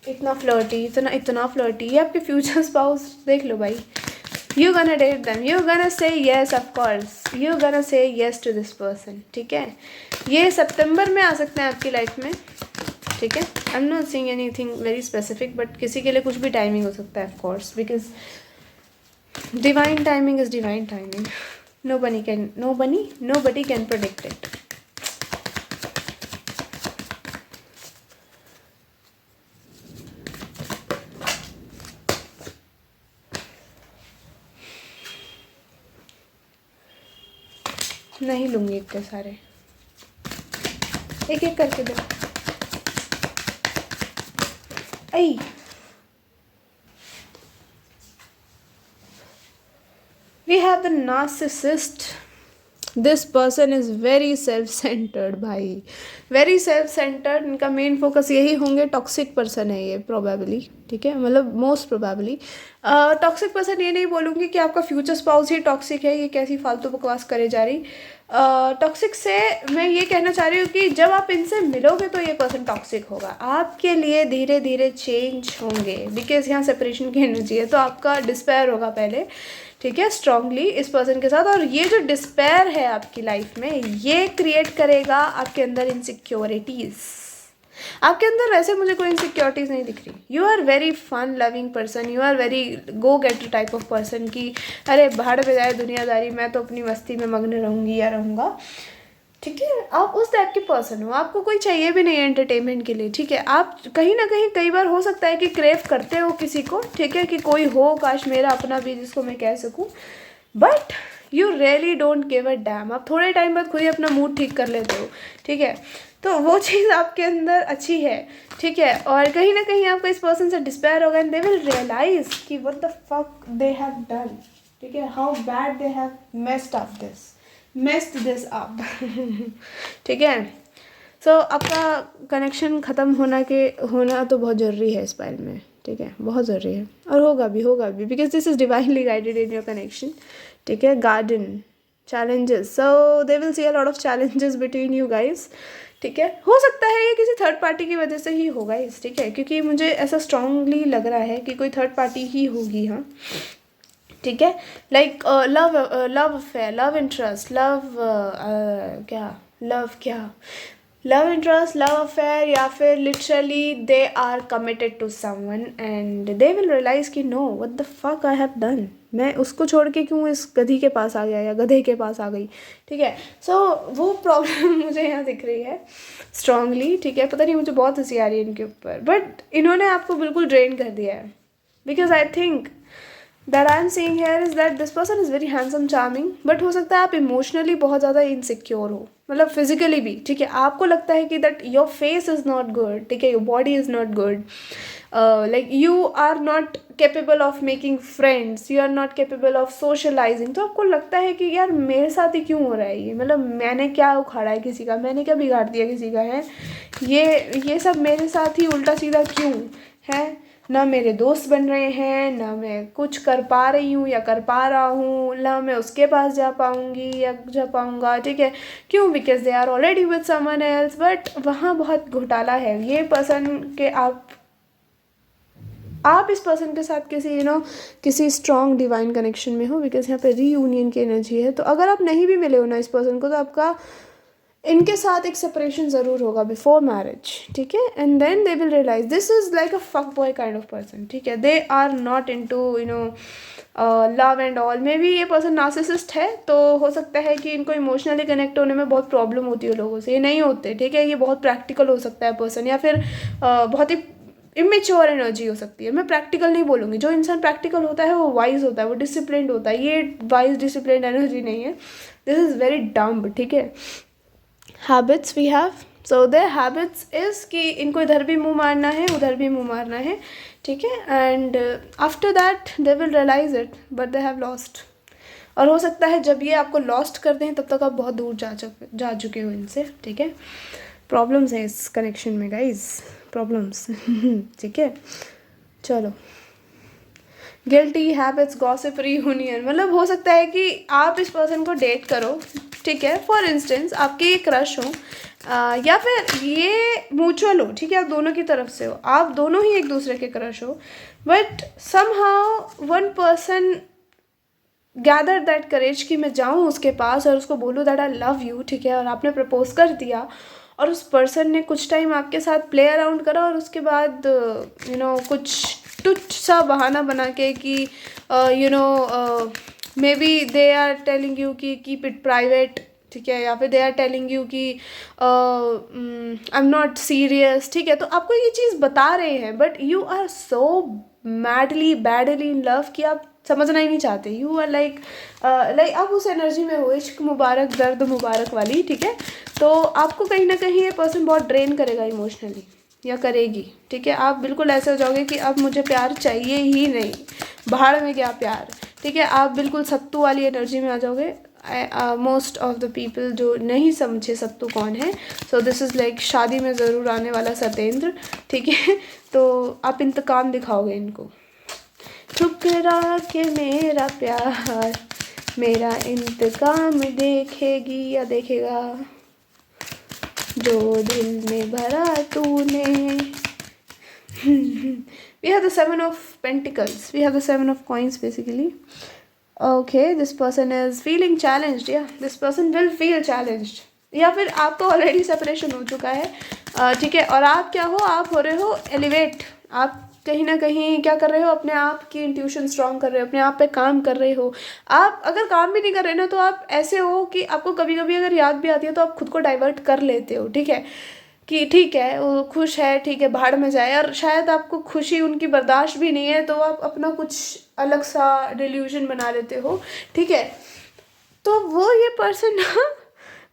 इतना फ्लर्टी, इतना फ्लर्टी। ये आपके फ्यूचर स्पाउस देख लो भाई। यू गना डेट दैम, यू गना से येस, ऑफ कोर्स यू गना से येस टू दिस पर्सन, ठीक है। ये सितंबर में आ सकते हैं आपकी लाइफ में, ठीक है। आई am not seeing anything very specific, but किसी के लिए कुछ भी टाइमिंग हो सकता है of course, because divine timing is divine timing. Nobody can predict it. नहीं लूँगी इतने सारे, एक एक करके दो। आई we have the narcissist. This person is very self centred भाई, वेरी सेल्फ सेंटर्ड। इनका मेन फोकस यही होंगे। टॉक्सिक पर्सन है ये प्रोबेबली, ठीक है, मतलब मोस्ट प्रोबेबली। टॉक्सिक पर्सन ये नहीं बोलूँगी कि आपका फ्यूचर स्पाउस ही टॉक्सिक है, ये कैसी फालतू बकवास करे जा रही। टॉक्सिक से मैं ये कहना चाह रही हूँ कि जब आप इनसे मिलोगे तो ये पर्सन टॉक्सिक होगा आपके लिए, धीरे धीरे चेंज होंगे, बिकॉज यहाँ सेपरेशन की एनर्जी है। तो आपका डिस्पेयर होगा पहले, ठीक है, स्ट्रांगली इस पर्सन के साथ। और ये जो डिस्पेयर है आपकी लाइफ में, ये क्रिएट करेगा आपके अंदर इनसिक्योरिटीज़। आपके अंदर वैसे मुझे कोई इनसिक्योरिटीज़ नहीं दिख रही। You are very fun loving person, you are very go getter type of person की अरे भाड़ पे जाए दुनियादारी, मैं तो अपनी मस्ती में मग्न रहूँगी या रहूँगा, ठीक है। आप उस टाइप के पर्सन हो, आपको कोई चाहिए भी नहीं है एंटरटेनमेंट के लिए, ठीक है। आप कहीं ना कहीं कई बार हो सकता है कि क्रेव करते हो किसी को, ठीक है, कि कोई हो काश मेरा अपना भी जिसको मैं कह सकूँ, but you really don't give a dam. आप थोड़े टाइम बाद खुद ही अपना मूड ठीक कर लेते हो, ठीक है। तो वो चीज़ आपके अंदर अच्छी है, ठीक है। और कहीं ना कहीं आपको इस पर्सन से डिस्पेयर होगा एंड दे विल रियलाइज कि what the fuck they have done, ठीक है, how bad they have messed this up, ठीक है। सो आपका कनेक्शन ख़त्म होना तो बहुत ज़रूरी है इस फाइल में, ठीक है, बहुत ज़रूरी है। और होगा भी because this is divinely guided in your connection, ठीक है। Garden challenges, so they will see a lot of challenges between you guys, ठीक है। हो सकता है ये किसी थर्ड पार्टी की वजह से ही होगा इस, ठीक है, क्योंकि मुझे ऐसा स्ट्रांगली लग रहा है कि कोई थर्ड पार्टी ही होगी, हाँ, ठीक है। Like love affair, love interest, love क्या लव इंटरेस्ट, लव अफेयर, या फिर literally they are committed to someone and they will realise कि no what the fuck I have done, मैं उसको छोड़ के क्यों इस गधी के पास आ गया या गधे के पास आ गई, ठीक है। सो वो प्रॉब्लम मुझे यहाँ दिख रही है स्ट्रांगली, ठीक है। पता नहीं मुझे बहुत हंसी आ रही है इनके ऊपर, बट इन्होंने आपको बिल्कुल ड्रेन कर दिया है, because I think that I am seeing here is that this person is very handsome charming, but हो सकता है आप इमोशनली बहुत ज़्यादा इनसिक्योर हो, मतलब फिजिकली भी, ठीक है। आपको लगता है कि that your face is not good, ठीक है, your body is not good, like you are not capable of making friends, you are not capable of socialising. तो आपको लगता है कि यार मेरे साथ ही क्यों हो रहा है ये, मतलब मैंने क्या उखाड़ा है किसी का, मैंने क्या बिगाड़ दिया किसी का है, ये सब मेरे साथ ही उल्टा सीधा क्यों है, ना मेरे दोस्त बन रहे हैं, ना मैं कुछ कर पा रही हूँ या कर पा रहा हूँ, ना मैं उसके पास जा पाऊँगी या जा पाऊँगा, ठीक है। क्यों? Because they are already with someone else. But वहाँ बहुत घोटाला है, ये पर्सन के आप इस पर्सन के साथ किसी किसी स्ट्रॉन्ग डिवाइन कनेक्शन में हो, बिकॉज यहाँ पे रीयूनियन की एनर्जी है। तो अगर आप नहीं भी मिले हो ना इस पर्सन को, तो आपका इनके साथ एक सेपरेशन ज़रूर होगा बिफोर मैरिज, ठीक है। And then they will realise this is like a fuck boy kind of person, ठीक है। They are not into love and all. Maybe ये पर्सन नार्सिसिस्ट है, तो हो सकता है कि इनको इमोशनली कनेक्ट होने में बहुत प्रॉब्लम होती है लोगों से, ये नहीं होते, ठीक है। ये बहुत प्रैक्टिकल हो सकता है पर्सन, या फिर बहुत ही इमेच्योर एनर्जी हो सकती है। मैं प्रैक्टिकल नहीं बोलूँगी, जो इंसान प्रैक्टिकल होता है वो वाइज होता है, वो डिसिप्लिन्ड होता है। ये वाइज डिसिप्लिन्ड एनर्जी नहीं है, दिस इज़ वेरी डम्ब, ठीक है। Habits we have, so their habits is कि इनको इधर भी मुंह मारना है, उधर भी मुंह मारना है, ठीक है। And after that they will realise it, but they have lost. और हो सकता है जब ये आपको लॉस्ट कर दें तब तक आप बहुत दूर जा चुके हो इनसे, ठीक है। प्रॉब्लम्स हैं इस कनेक्शन में गाइज, प्रॉब्लम्स ठीक है। चलो, गिल्टी हैबिट्स, गॉसिप, रीयूनियन, मतलब हो सकता है कि आप इस पर्सन को डेट करो, ठीक है। फॉर इंस्टेंस आपके क्रश हो, या फिर ये म्यूचुअल हो, ठीक है, आप दोनों की तरफ से हो, आप दोनों ही एक दूसरे के क्रश हो, but somehow one person gather that courage कि मैं जाऊँ उसके पास और उसको बोलूँ दैट आई लव यू, ठीक है। और आपने प्रपोज कर दिया, और उस पर्सन ने कुछ टाइम आपके साथ प्ले अराउंड करा, और उसके बाद कुछ तुच्छ सा बहाना बना के कि maybe they are telling you कि कीप इट प्राइवेट, ठीक है, या फिर दे आर टेलिंग यू कि आई एम नॉट सीरियस, ठीक है। तो आपको ये चीज़ बता रहे हैं, but you are so madly badly in love कि आप समझना ही नहीं चाहते। यू आर लाइक आप उस एनर्जी में हो, इश्क मुबारक, दर्द मुबारक वाली, ठीक है। तो आपको कहीं ना कहीं ये पर्सन बहुत ड्रेन करेगा इमोशनली, या करेगी, ठीक है। आप बिल्कुल ऐसे हो जाओगे कि अब मुझे प्यार चाहिए ही नहीं, भाड़ में क्या प्यार, ठीक है। आप बिल्कुल सत्तू वाली एनर्जी में आ जाओगे। मोस्ट ऑफ द पीपल जो नहीं समझे सत्तू कौन है, सो दिस इज़ लाइक शादी में ज़रूर आने वाला सत्येंद्र, ठीक है। तो आप इंतकाम दिखाओगे इनको, ठुकरा के मेरा प्यार मेरा इंतकाम देखेगी या देखेगा, जो दिल में भरा तूने। We have the 7 of Pentacles, we have the 7 of Coins basically. Okay, this person is feeling challenged, yeah, this person will feel challenged, या फिर आपको ऑलरेडी सेपरेशन हो चुका है, ठीक है। और आप क्या हो, आप हो रहे हो एलिवेट, आप कहीं ना कहीं क्या कर रहे हो, अपने आप की इंट्यूशन स्ट्रॉन्ग कर रहे हो, अपने आप पे काम कर रहे हो। आप अगर काम भी नहीं कर रहे ना, तो आप ऐसे हो कि आपको कभी कभी अगर याद भी आती है तो आप खुद को डाइवर्ट कर लेते हो, ठीक है, कि ठीक है वो खुश है, ठीक है, भाड़ में जाए। और शायद आपको खुशी उनकी बर्दाश्त भी नहीं है, तो आप अपना कुछ अलग सा डिल्यूजन बना लेते हो, ठीक है। तो वो ये पर्सन ना,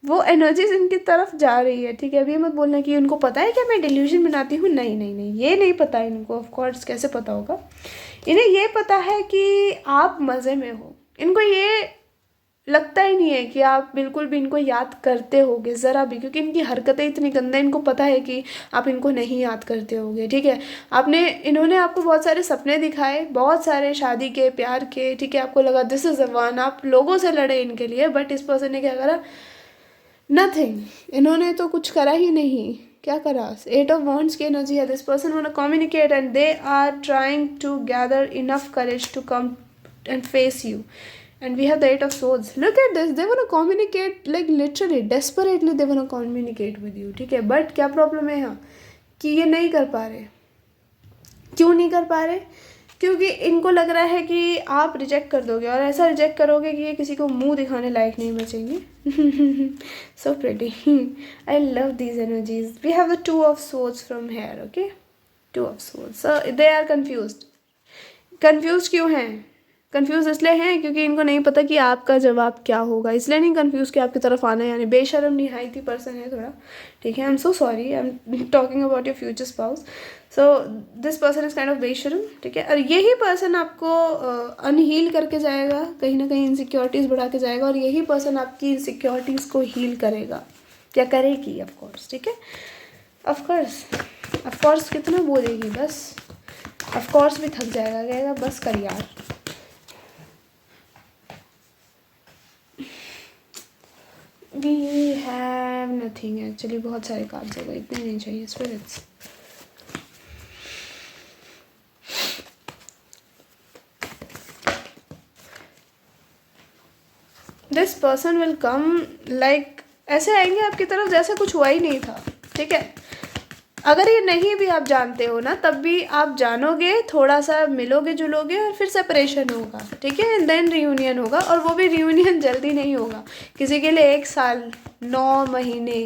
वो एनर्जीज इनकी तरफ जा रही है, ठीक है। अभी मत बोलना कि उनको पता है कि मैं डिल्यूजन बनाती हूँ, नहीं नहीं नहीं, ये नहीं पता इनको, ऑफ कोर्स कैसे पता होगा इन्हें। ये पता है कि आप मज़े में हो, इनको ये लगता ही नहीं है कि आप बिल्कुल भी इनको याद करते होगे ज़रा भी, क्योंकि इनकी हरकतें इतनी गंदा, इनको पता है कि आप इनको नहीं याद करते होगे, ठीक है। इन्होंने आपको बहुत सारे सपने दिखाए, बहुत सारे शादी के, प्यार के, ठीक है। आपको लगा दिस इज़ द वन, आप लोगों से लड़े इनके लिए, बट इस पर्सन ने क्या करा, नथिंग, इन्होंने तो कुछ करा ही नहीं। क्या करा, 8 of Wands की एनर्जी है। This person want to communicate and they are trying to gather enough courage to come and face you, and we have the Eight of Swords. Look at this, they want to communicate, like literally desperately they want to communicate with you, ठीक है, but क्या problem है यहाँ कि ये नहीं कर पा रहे. क्यों नहीं कर पा रहे? क्योंकि इनको लग रहा है कि आप रिजेक्ट कर दोगे, और ऐसा रिजेक्ट करोगे कि ये किसी को मुंह दिखाने लायक नहीं बचेंगे. So pretty, I love these energies. We have the two of swords from here. Okay, two of swords. So they are confused. Confuse क्यों हैं? कंफ्यूज इसलिए हैं क्योंकि इनको नहीं पता कि आपका जवाब क्या होगा, इसलिए नहीं कंफ्यूज कि आपकी तरफ आना है. यानी बेशरम निहायती पर्सन है थोड़ा, ठीक है. I am so sorry, I am talking about your future spouse. So this person is kind of बेशरम, ठीक है. और यही पर्सन आपको अनहील करके जाएगा, कहीं ना कहीं इनसिक्योरिटीज़ बढ़ा के जाएगा, और यही पर्सन आपकी इनसिक्योरिटीज़ को हील करेगा या करेगी, ऑफकोर्स, ठीक है. ऑफकोर्स कितना बोलेगी, बस ऑफकोर्स भी थक जाएगा, कहेगा बस कर यार. We have nothing actually. बहुत सारे कार्ड्स हो गए, इतने नहीं चाहिए spirits. This person will come, like ऐसे आएंगे आपकी तरफ जैसे कुछ हुआ ही नहीं था, ठीक है. अगर ये नहीं भी आप जानते हो ना, तब भी आप जानोगे, थोड़ा सा मिलोगे जुलोगे और फिर सेपरेशन होगा, ठीक है. एंड देन रियूनियन होगा, और वो भी रियूनियन जल्दी नहीं होगा. किसी के लिए 1 साल 9 महीने,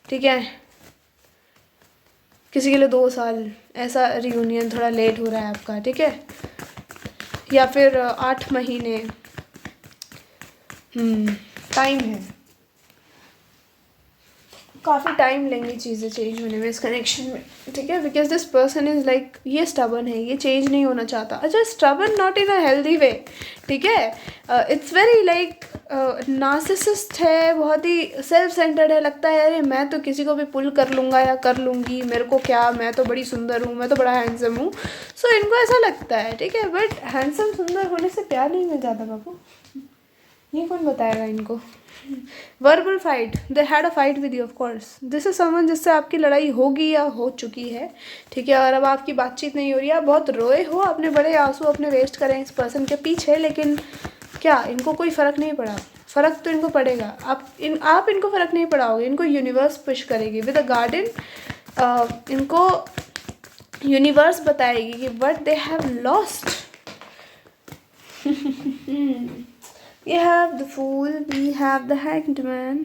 ठीक है. किसी के लिए 2 साल, ऐसा रियूनियन थोड़ा लेट हो रहा है आपका, ठीक है. या फिर 8 महीने. टाइम है, काफ़ी टाइम लेंगी चीज़ें चेंज होने में इस कनेक्शन में, ठीक है. Because this person is like, ये स्टबन है, ये चेंज नहीं होना चाहता. अच्छा, stubborn not in a healthy way, ठीक है. इट्स वेरी लाइक नार्सिसिस्ट है, बहुत ही सेल्फ सेंटर्ड है. लगता है अरे मैं तो किसी को भी पुल कर लूँगा या कर लूँगी, मेरे को क्या, मैं तो बड़ी सुंदर हूँ, मैं तो बड़ा हैंडसम हूँ. सो इनको ऐसा लगता है, ठीक है. बट हैंडसम सुंदर होने से प्यार नहीं मिल जाता बाबू, ये कौन बताएगा इनको. Verbal fight, they had a fight with you, of course. This is someone जिससे आपकी लड़ाई होगी या हो चुकी है, ठीक है. और अब आपकी बातचीत नहीं हो रही है, आप बहुत रोए हो, आपने बड़े आंसू अपने वेस्ट करें इस पर्सन के पीछे, लेकिन क्या इनको कोई फ़र्क नहीं पड़ा? फ़र्क तो इनको पड़ेगा. आप इनको फ़र्क नहीं पड़ाओगे, इनको यूनिवर्स पुश करेगी विद अ गार्डन. इनको यूनिवर्स बताएगी कि what they have lost. We have the Fool, we have the Hanged Man.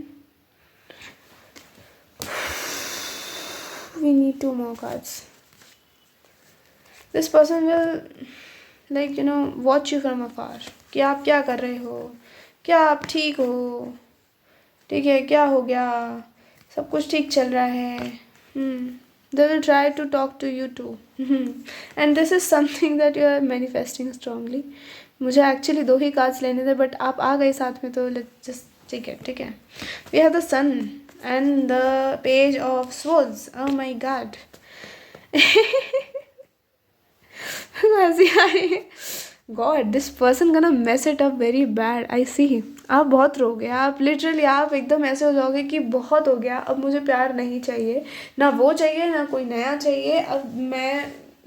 We need 2 more cards. This person will, like, you know, watch you from afar. कि आप क्या कर रहे हो, क्या आप ठीक हो, ठीक है, क्या हो गया, सब कुछ ठीक चल रहा है. They will try to talk to you too. And this is something that you are manifesting strongly. मुझे एक्चुअली 2 ही कार्ड्स लेने थे, बट आप आ गए साथ में, तो जस्ट ठीक है, ठीक है. We have the sun and the page of swords. Oh my God, हंसी आ रही है. God, this person gonna mess it up very bad. I see, आप बहुत रोगे, आप लिटरली, आप एकदम ऐसे हो जाओगे कि बहुत हो गया, अब मुझे प्यार नहीं चाहिए, ना वो चाहिए ना कोई नया चाहिए, अब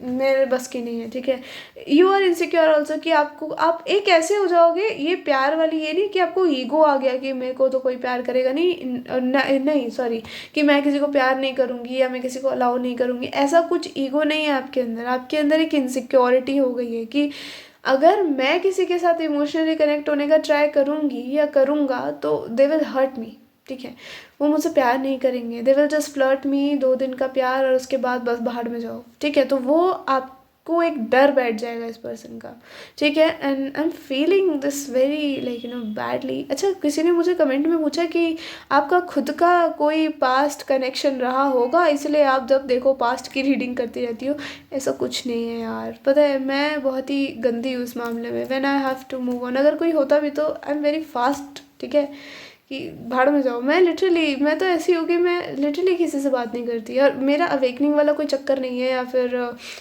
मेरे बस की नहीं है, ठीक है. यू आर इनसिक्योर ऑल्सो कि आप एक ऐसे हो जाओगे, ये प्यार वाली, ये नहीं कि आपको ईगो आ गया कि मेरे को तो कोई प्यार करेगा नहीं, सॉरी, कि मैं किसी को प्यार नहीं करूँगी या मैं किसी को अलाउ नहीं करूँगी, ऐसा कुछ ईगो नहीं है आपके अंदर. आपके अंदर एक इनसिक्योरिटी हो गई है कि अगर मैं किसी के साथ इमोशनली कनेक्ट होने का ट्राई करूँगी या करूँगा तो दे विल हर्ट मी, ठीक है. वो मुझसे प्यार नहीं करेंगे, दे विल जस्ट फ्लर्ट मी, 2 दिन का प्यार, और उसके बाद बस बाहर में जाओ, ठीक है. तो वो आपको एक डर बैठ जाएगा इस पर्सन का, ठीक है. And I am feeling this very, like, you no, badly. अच्छा, किसी ने मुझे कमेंट में पूछा कि आपका खुद का कोई पास्ट कनेक्शन रहा होगा, इसलिए आप जब देखो पास्ट की रीडिंग करती रहती हो. ऐसा कुछ नहीं है यार, पता है मैं बहुत ही गंदी हूँ इस मामले में. When I have to move on, अगर कोई होता भी तो आई एम वेरी फास्ट, ठीक है, कि भाड़ में जाओ. मैं तो ऐसी हूँ कि मैं लिटरली किसी से बात नहीं करती, और मेरा अवेकनिंग वाला कोई चक्कर नहीं है या फिर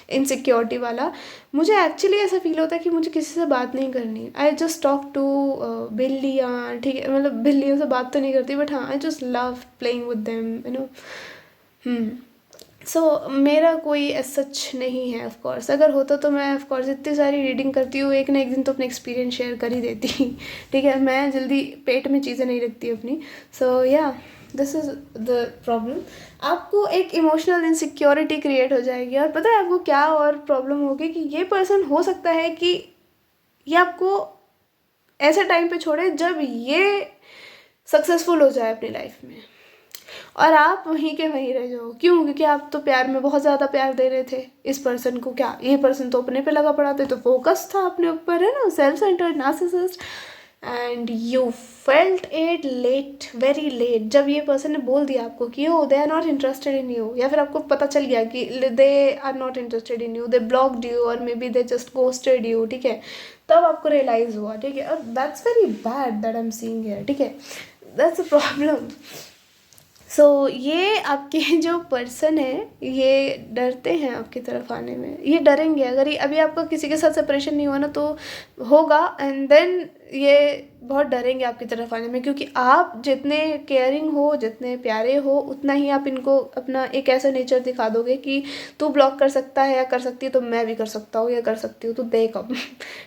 इनसिक्योरिटी वाला. मुझे एक्चुअली ऐसा फील होता है कि मुझे किसी से बात नहीं करनी. आई जस्ट टॉक टू बिल्लियाँ, ठीक है, मतलब बिल्लियों से बात तो नहीं करती, बट हाँ, I just love playing with them, you know. मेरा कोई सच नहीं है ऑफ कोर्स, अगर होता तो मैं ऑफ कोर्स इतनी सारी रीडिंग करती हूँ, एक ना एक दिन तो अपना एक्सपीरियंस शेयर कर ही देती ठीक है, मैं जल्दी पेट में चीज़ें नहीं रखती अपनी। या दिस इज़ द प्रॉब्लम। आपको एक इमोशनल इनसिक्योरिटी क्रिएट हो जाएगी, और पता है आपको क्या और प्रॉब्लम होगी कि ये पर्सन हो सकता है कि ये आपको ऐसे टाइम पे छोड़े जब ये सक्सेसफुल हो जाए अपनी लाइफ में, और आप वहीं के वहीं रह जाओ। क्यों? क्योंकि आप तो प्यार में बहुत ज़्यादा प्यार दे रहे थे इस पर्सन को। क्या ये पर्सन तो अपने पे लगा पड़ा था, तो फोकस था अपने ऊपर, है ना, self centred narcissist, and you felt it late, very late, जब ये पर्सन ने बोल दिया आपको कि they are not interested in you, या फिर आपको पता चल गया कि they are not interested in you, they blocked you, और maybe they just ghosted you, ठीक है, तब आपको रियलाइज हुआ, ठीक है। और that's very bad that I am seeing here, ठीक है, दैट्स अ प्रॉब्लम। ये आपके जो पर्सन है ये डरते हैं आपकी तरफ आने में, ये डरेंगे। अगर ये अभी आपका किसी के साथ सेपरेशन नहीं हुआ ना तो होगा, एंड देन ये बहुत डरेंगे आपकी तरफ आने में, क्योंकि आप जितने केयरिंग हो, जितने प्यारे हो, उतना ही आप इनको अपना एक ऐसा नेचर दिखा दोगे कि तू ब्लॉक कर सकता है या कर सकती है तो मैं भी कर सकता हूँ या कर सकती हूँ, तो देख अब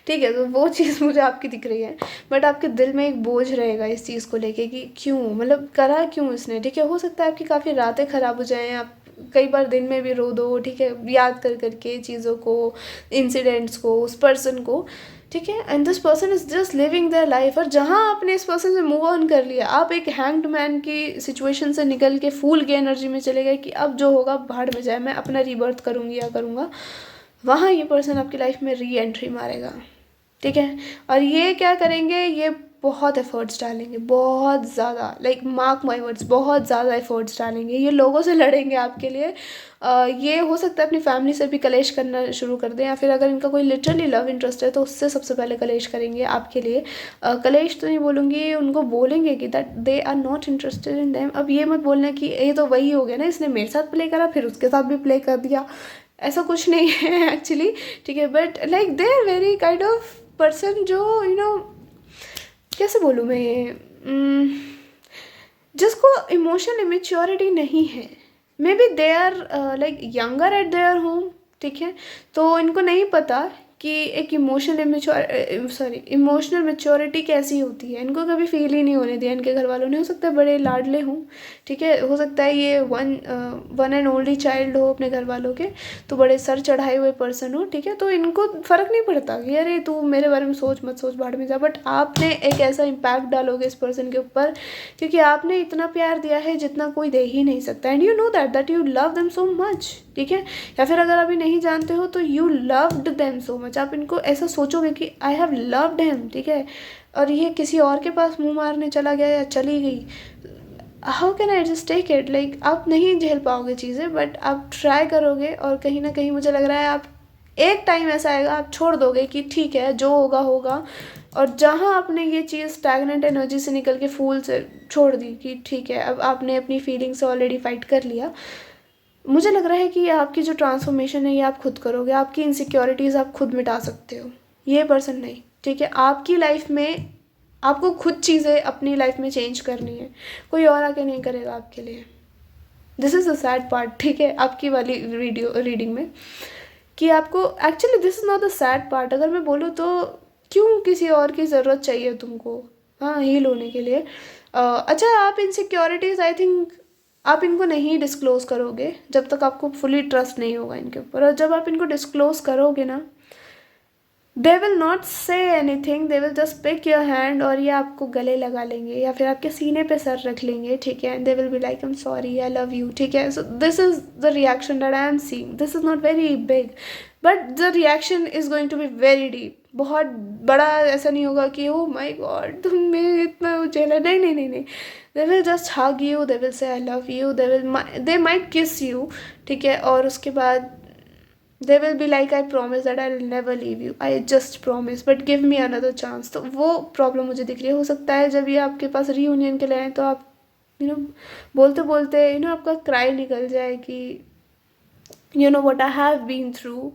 ठीक है। तो वो चीज़ मुझे आपकी दिख रही है, बट आपके दिल में एक बोझ रहेगा इस चीज़ को लेके कि क्यों, मतलब करा क्यों इसने, ठीक है। हो सकता है आपकी काफ़ी रातें ख़राब हो जाएँ, आप कई बार दिन में भी रो दो, ठीक है, याद कर करके चीज़ों को, इंसिडेंट्स को, उस पर्सन को, ठीक है, and this person is just living their life. और जहाँ आपने इस पर्सन से मूव ऑन कर लिया, आप एक हैंग्ड मैन की सिचुएशन से निकल के फूल की एनर्जी में चले गए कि अब जो होगा भाड़ में जाए, मैं अपना रीबर्थ करूँगी या करूँगा, वहाँ ये पर्सन आपकी लाइफ में री एंट्री मारेगा, ठीक है। और ये क्या करेंगे, ये बहुत एफर्ट्स डालेंगे, बहुत ज़्यादा, लाइक मार्क माई वर्ड्स, बहुत ज़्यादा एफर्ट्स डालेंगे, ये लोगों से लड़ेंगे आपके लिए। ये हो सकता है अपनी फैमिली से भी कलेश करना शुरू कर दें, या फिर अगर इनका कोई लिटरली लव इंटरेस्ट है तो उससे सबसे पहले कलेश करेंगे आपके लिए। कलेश तो नहीं बोलूँगी, उनको बोलेंगे कि that they are not interested in them. अब ये मत बोलना कि ये तो वही हो गया ना, इसने मेरे साथ प्ले करा फिर उसके साथ भी प्ले कर दिया, ऐसा कुछ नहीं है एक्चुअली, ठीक है। But like they are very kind of person जो कैसे बोलूँ मैं ये, जिसको इमोशनल इमेच्योरिटी नहीं है, maybe they are like younger at their home, ठीक है, तो इनको नहीं पता कि एक इमोशनल मेच्योरिटी कैसी होती है, इनको कभी फील ही नहीं होने दिया इनके घर वालों ने। हो सकता है बड़े लाडले हों, ठीक है, हो सकता है ये वन एंड ओनली चाइल्ड हो अपने घर वालों के, तो बड़े सर चढ़ाए हुए पर्सन हो, ठीक है, तो इनको फ़र्क नहीं पड़ता कि अरे तू मेरे बारे में सोच मत सोच, भाड़ में जा। बट आपने एक ऐसा इम्पैक्ट डालोगे इस पर्सन के ऊपर, क्योंकि आपने इतना प्यार दिया है जितना कोई दे ही नहीं सकता, and you know that you love them so much, ठीक है। या फिर अगर अभी नहीं जानते हो तो you loved them so much, आप इनको ऐसा सोचोगे कि आई हैव लव्ड हिम, ठीक है, और ये किसी और के पास मुंह मारने चला गया या चली गई, how can I just take it, like आप नहीं झेल पाओगे चीज़ें, बट आप ट्राई करोगे, और कहीं ना कहीं मुझे लग रहा है आप एक टाइम ऐसा आएगा आप छोड़ दोगे कि ठीक है जो होगा होगा। और जहाँ आपने ये चीज़ स्टैग्नेंट एनर्जी से निकल के फूल से छोड़ दी कि ठीक है अब आपने अपनी फीलिंग से ऑलरेडी फाइट कर लिया, मुझे लग रहा है कि आपकी जो ट्रांसफॉर्मेशन है ये आप खुद करोगे, आपकी इनसिक्योरिटीज़ आप खुद मिटा सकते हो, ये पर्सन नहीं, ठीक है। आपकी लाइफ में आपको खुद चीज़ें अपनी लाइफ में चेंज करनी है, कोई और आके नहीं करेगा आपके लिए। This is the sad part, ठीक है, आपकी वाली रीडिंग में, कि आपको actually this is not the sad part. अगर मैं बोलूँ तो क्यों किसी और की ज़रूरत चाहिए तुमको, हाँ, हील होने के लिए। अच्छा, आप इनसिक्योरिटीज़ आई थिंक आप इनको नहीं डिस्क्लोज़ करोगे जब तक आपको फुली ट्रस्ट नहीं होगा इनके ऊपर, और जब आप इनको डिस्क्लोज़ करोगे ना, they will not say anything, they will just pick your hand, और ये आपको गले लगा लेंगे या फिर आपके सीने पे सर रख लेंगे, ठीक है, and they will be like I am sorry, I love you, ठीक है। So this is the reaction that I am seeing, this is not very big but the reaction is going to be very deep, बहुत बड़ा। ऐसा नहीं होगा कि ओ my God तुमने इतना झेला, नहीं नहीं नहीं नहीं, दे will just hug you, they will say I love you, they might किस यू, ठीक है, और उसके बाद they will be like I promise that I'll never leave you, I just promise but give me another chance। तो वो problem मुझे दिख रही है। हो सकता है जब ये आपके पास रीयूनियन के लिए आए तो आप बोलते बोलते आपका क्राई निकल जाए कि what I have been through,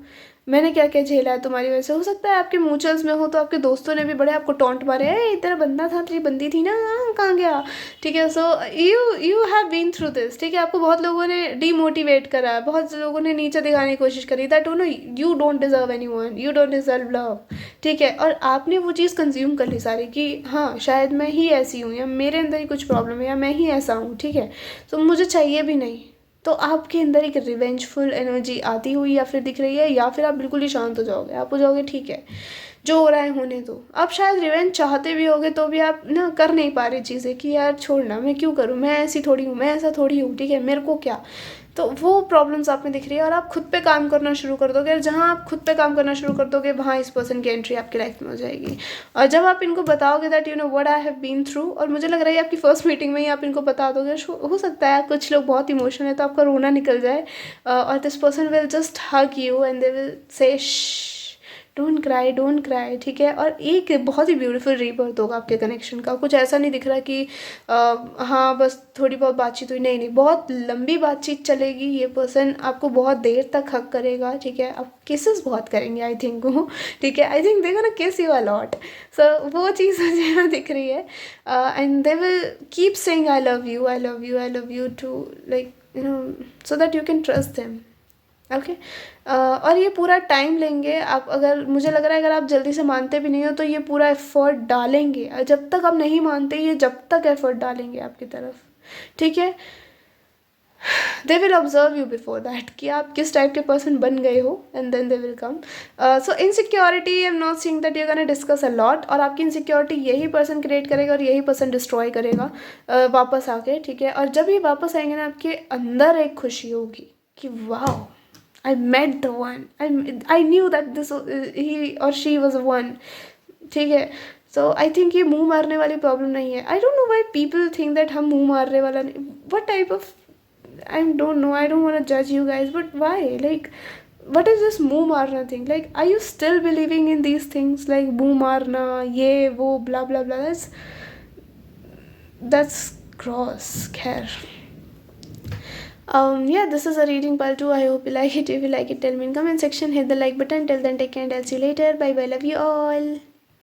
मैंने क्या क्या झेला है तुम्हारी वजह से। हो सकता है आपके म्यूचुअल्स में हो तो आपके दोस्तों ने भी बड़े आपको टॉन्ट मारे, ए तेरा बंदा था, तेरी बंदी थी ना, कहाँ गया, ठीक है। So you have been through this, ठीक है। आपको बहुत लोगों ने डीमोटिवेट करा, बहुत लोगों ने नीचे दिखाने की कोशिश करी, that no you don't deserve anyone, you don't deserve love, ठीक है। और आपने वो चीज़ कंज्यूम कर ली सारी कि हाँ शायद मैं ही ऐसी हूँ, या मेरे अंदर ही कुछ प्रॉब्लम है, या मैं ही ऐसा हूँ, ठीक है। तो मुझे चाहिए भी नहीं। तो आपके अंदर एक रिवेंजफुल एनर्जी आती हुई या फिर दिख रही है, या फिर आप बिल्कुल ही शांत हो जाओगे, आप हो जाओगे ठीक है जो हो रहा है होने दो। आप शायद रिवेंज चाहते भी होगे तो भी आप ना कर नहीं पा रहे चीज़ें कि यार छोड़ना, मैं क्यों करूँ, मैं ऐसी थोड़ी हूँ, मैं ऐसा थोड़ी हूँ, ठीक है, मेरे को क्या। तो वो प्रॉब्लम्स आप में दिख रही है और आप खुद पे काम करना शुरू कर दोगे, और जहाँ आप खुद पे काम करना शुरू कर दोगे वहाँ इस पर्सन की एंट्री आपकी लाइफ में हो जाएगी। और जब आप इनको बताओगे that you know what I have been through, और मुझे लग रहा है आपकी फर्स्ट मीटिंग में ही आप इनको बता दोगे, हो सकता है कुछ लोग बहुत इमोशनल है तो आपका रोना निकल जाए, और this person will just hug you and they will say don't cry, ठीक है। और एक बहुत ही ब्यूटीफुल रीबर्थ होगा आपके कनेक्शन का। कुछ ऐसा नहीं दिख रहा कि हाँ बस थोड़ी बहुत बातचीत हुई, नहीं नहीं, बहुत लंबी बातचीत चलेगी। ये पर्सन आपको बहुत देर तक हक करेगा, ठीक है। आप किसेस बहुत करेंगे आई थिंक वो, ठीक है। I think they gonna kiss you a lot, so वो चीज़ मुझे यहाँ दिख रही है। And they will keep saying I love you, I love you, I love you too, like you know, so that you can trust them, okay. और ये पूरा टाइम लेंगे आप। अगर मुझे लग रहा है अगर आप जल्दी से मानते भी नहीं हो तो ये पूरा एफर्ट डालेंगे, और जब तक आप नहीं मानते ये जब तक एफर्ट डालेंगे आपकी तरफ, ठीक है। They will observe you before that कि आप किस टाइप के पर्सन बन गए हो, and then they will come. So insecurity I am not seeing that you can discuss a lot, और आपकी इनसिक्योरिटी यही पर्सन क्रिएट करेगा और यही पर्सन डिस्ट्रॉय करेगा वापस आके, ठीक है। और जब ये वापस आएंगे ना आपके अंदर एक खुशी होगी कि वाह I met the one. I knew that this he or she was the one. ठीक है। So I think ये मुंह मारने वाली प्रॉब्लम नहीं है। I don't know why people think that हम मुंह मारने वाला नहीं। What type of, I don't know. I don't want to judge you guys, but why? Like, what is this मुंह मारना thing? Like, are you still believing in these things like मुंह मारना, ये वो blah blah blah? That's gross. खैर. Yeah, this is a reading part 2. I hope you like it. If you like it, tell me in comment section, hit the like button. Till then, take care and I'll see you later. Bye bye, love you all.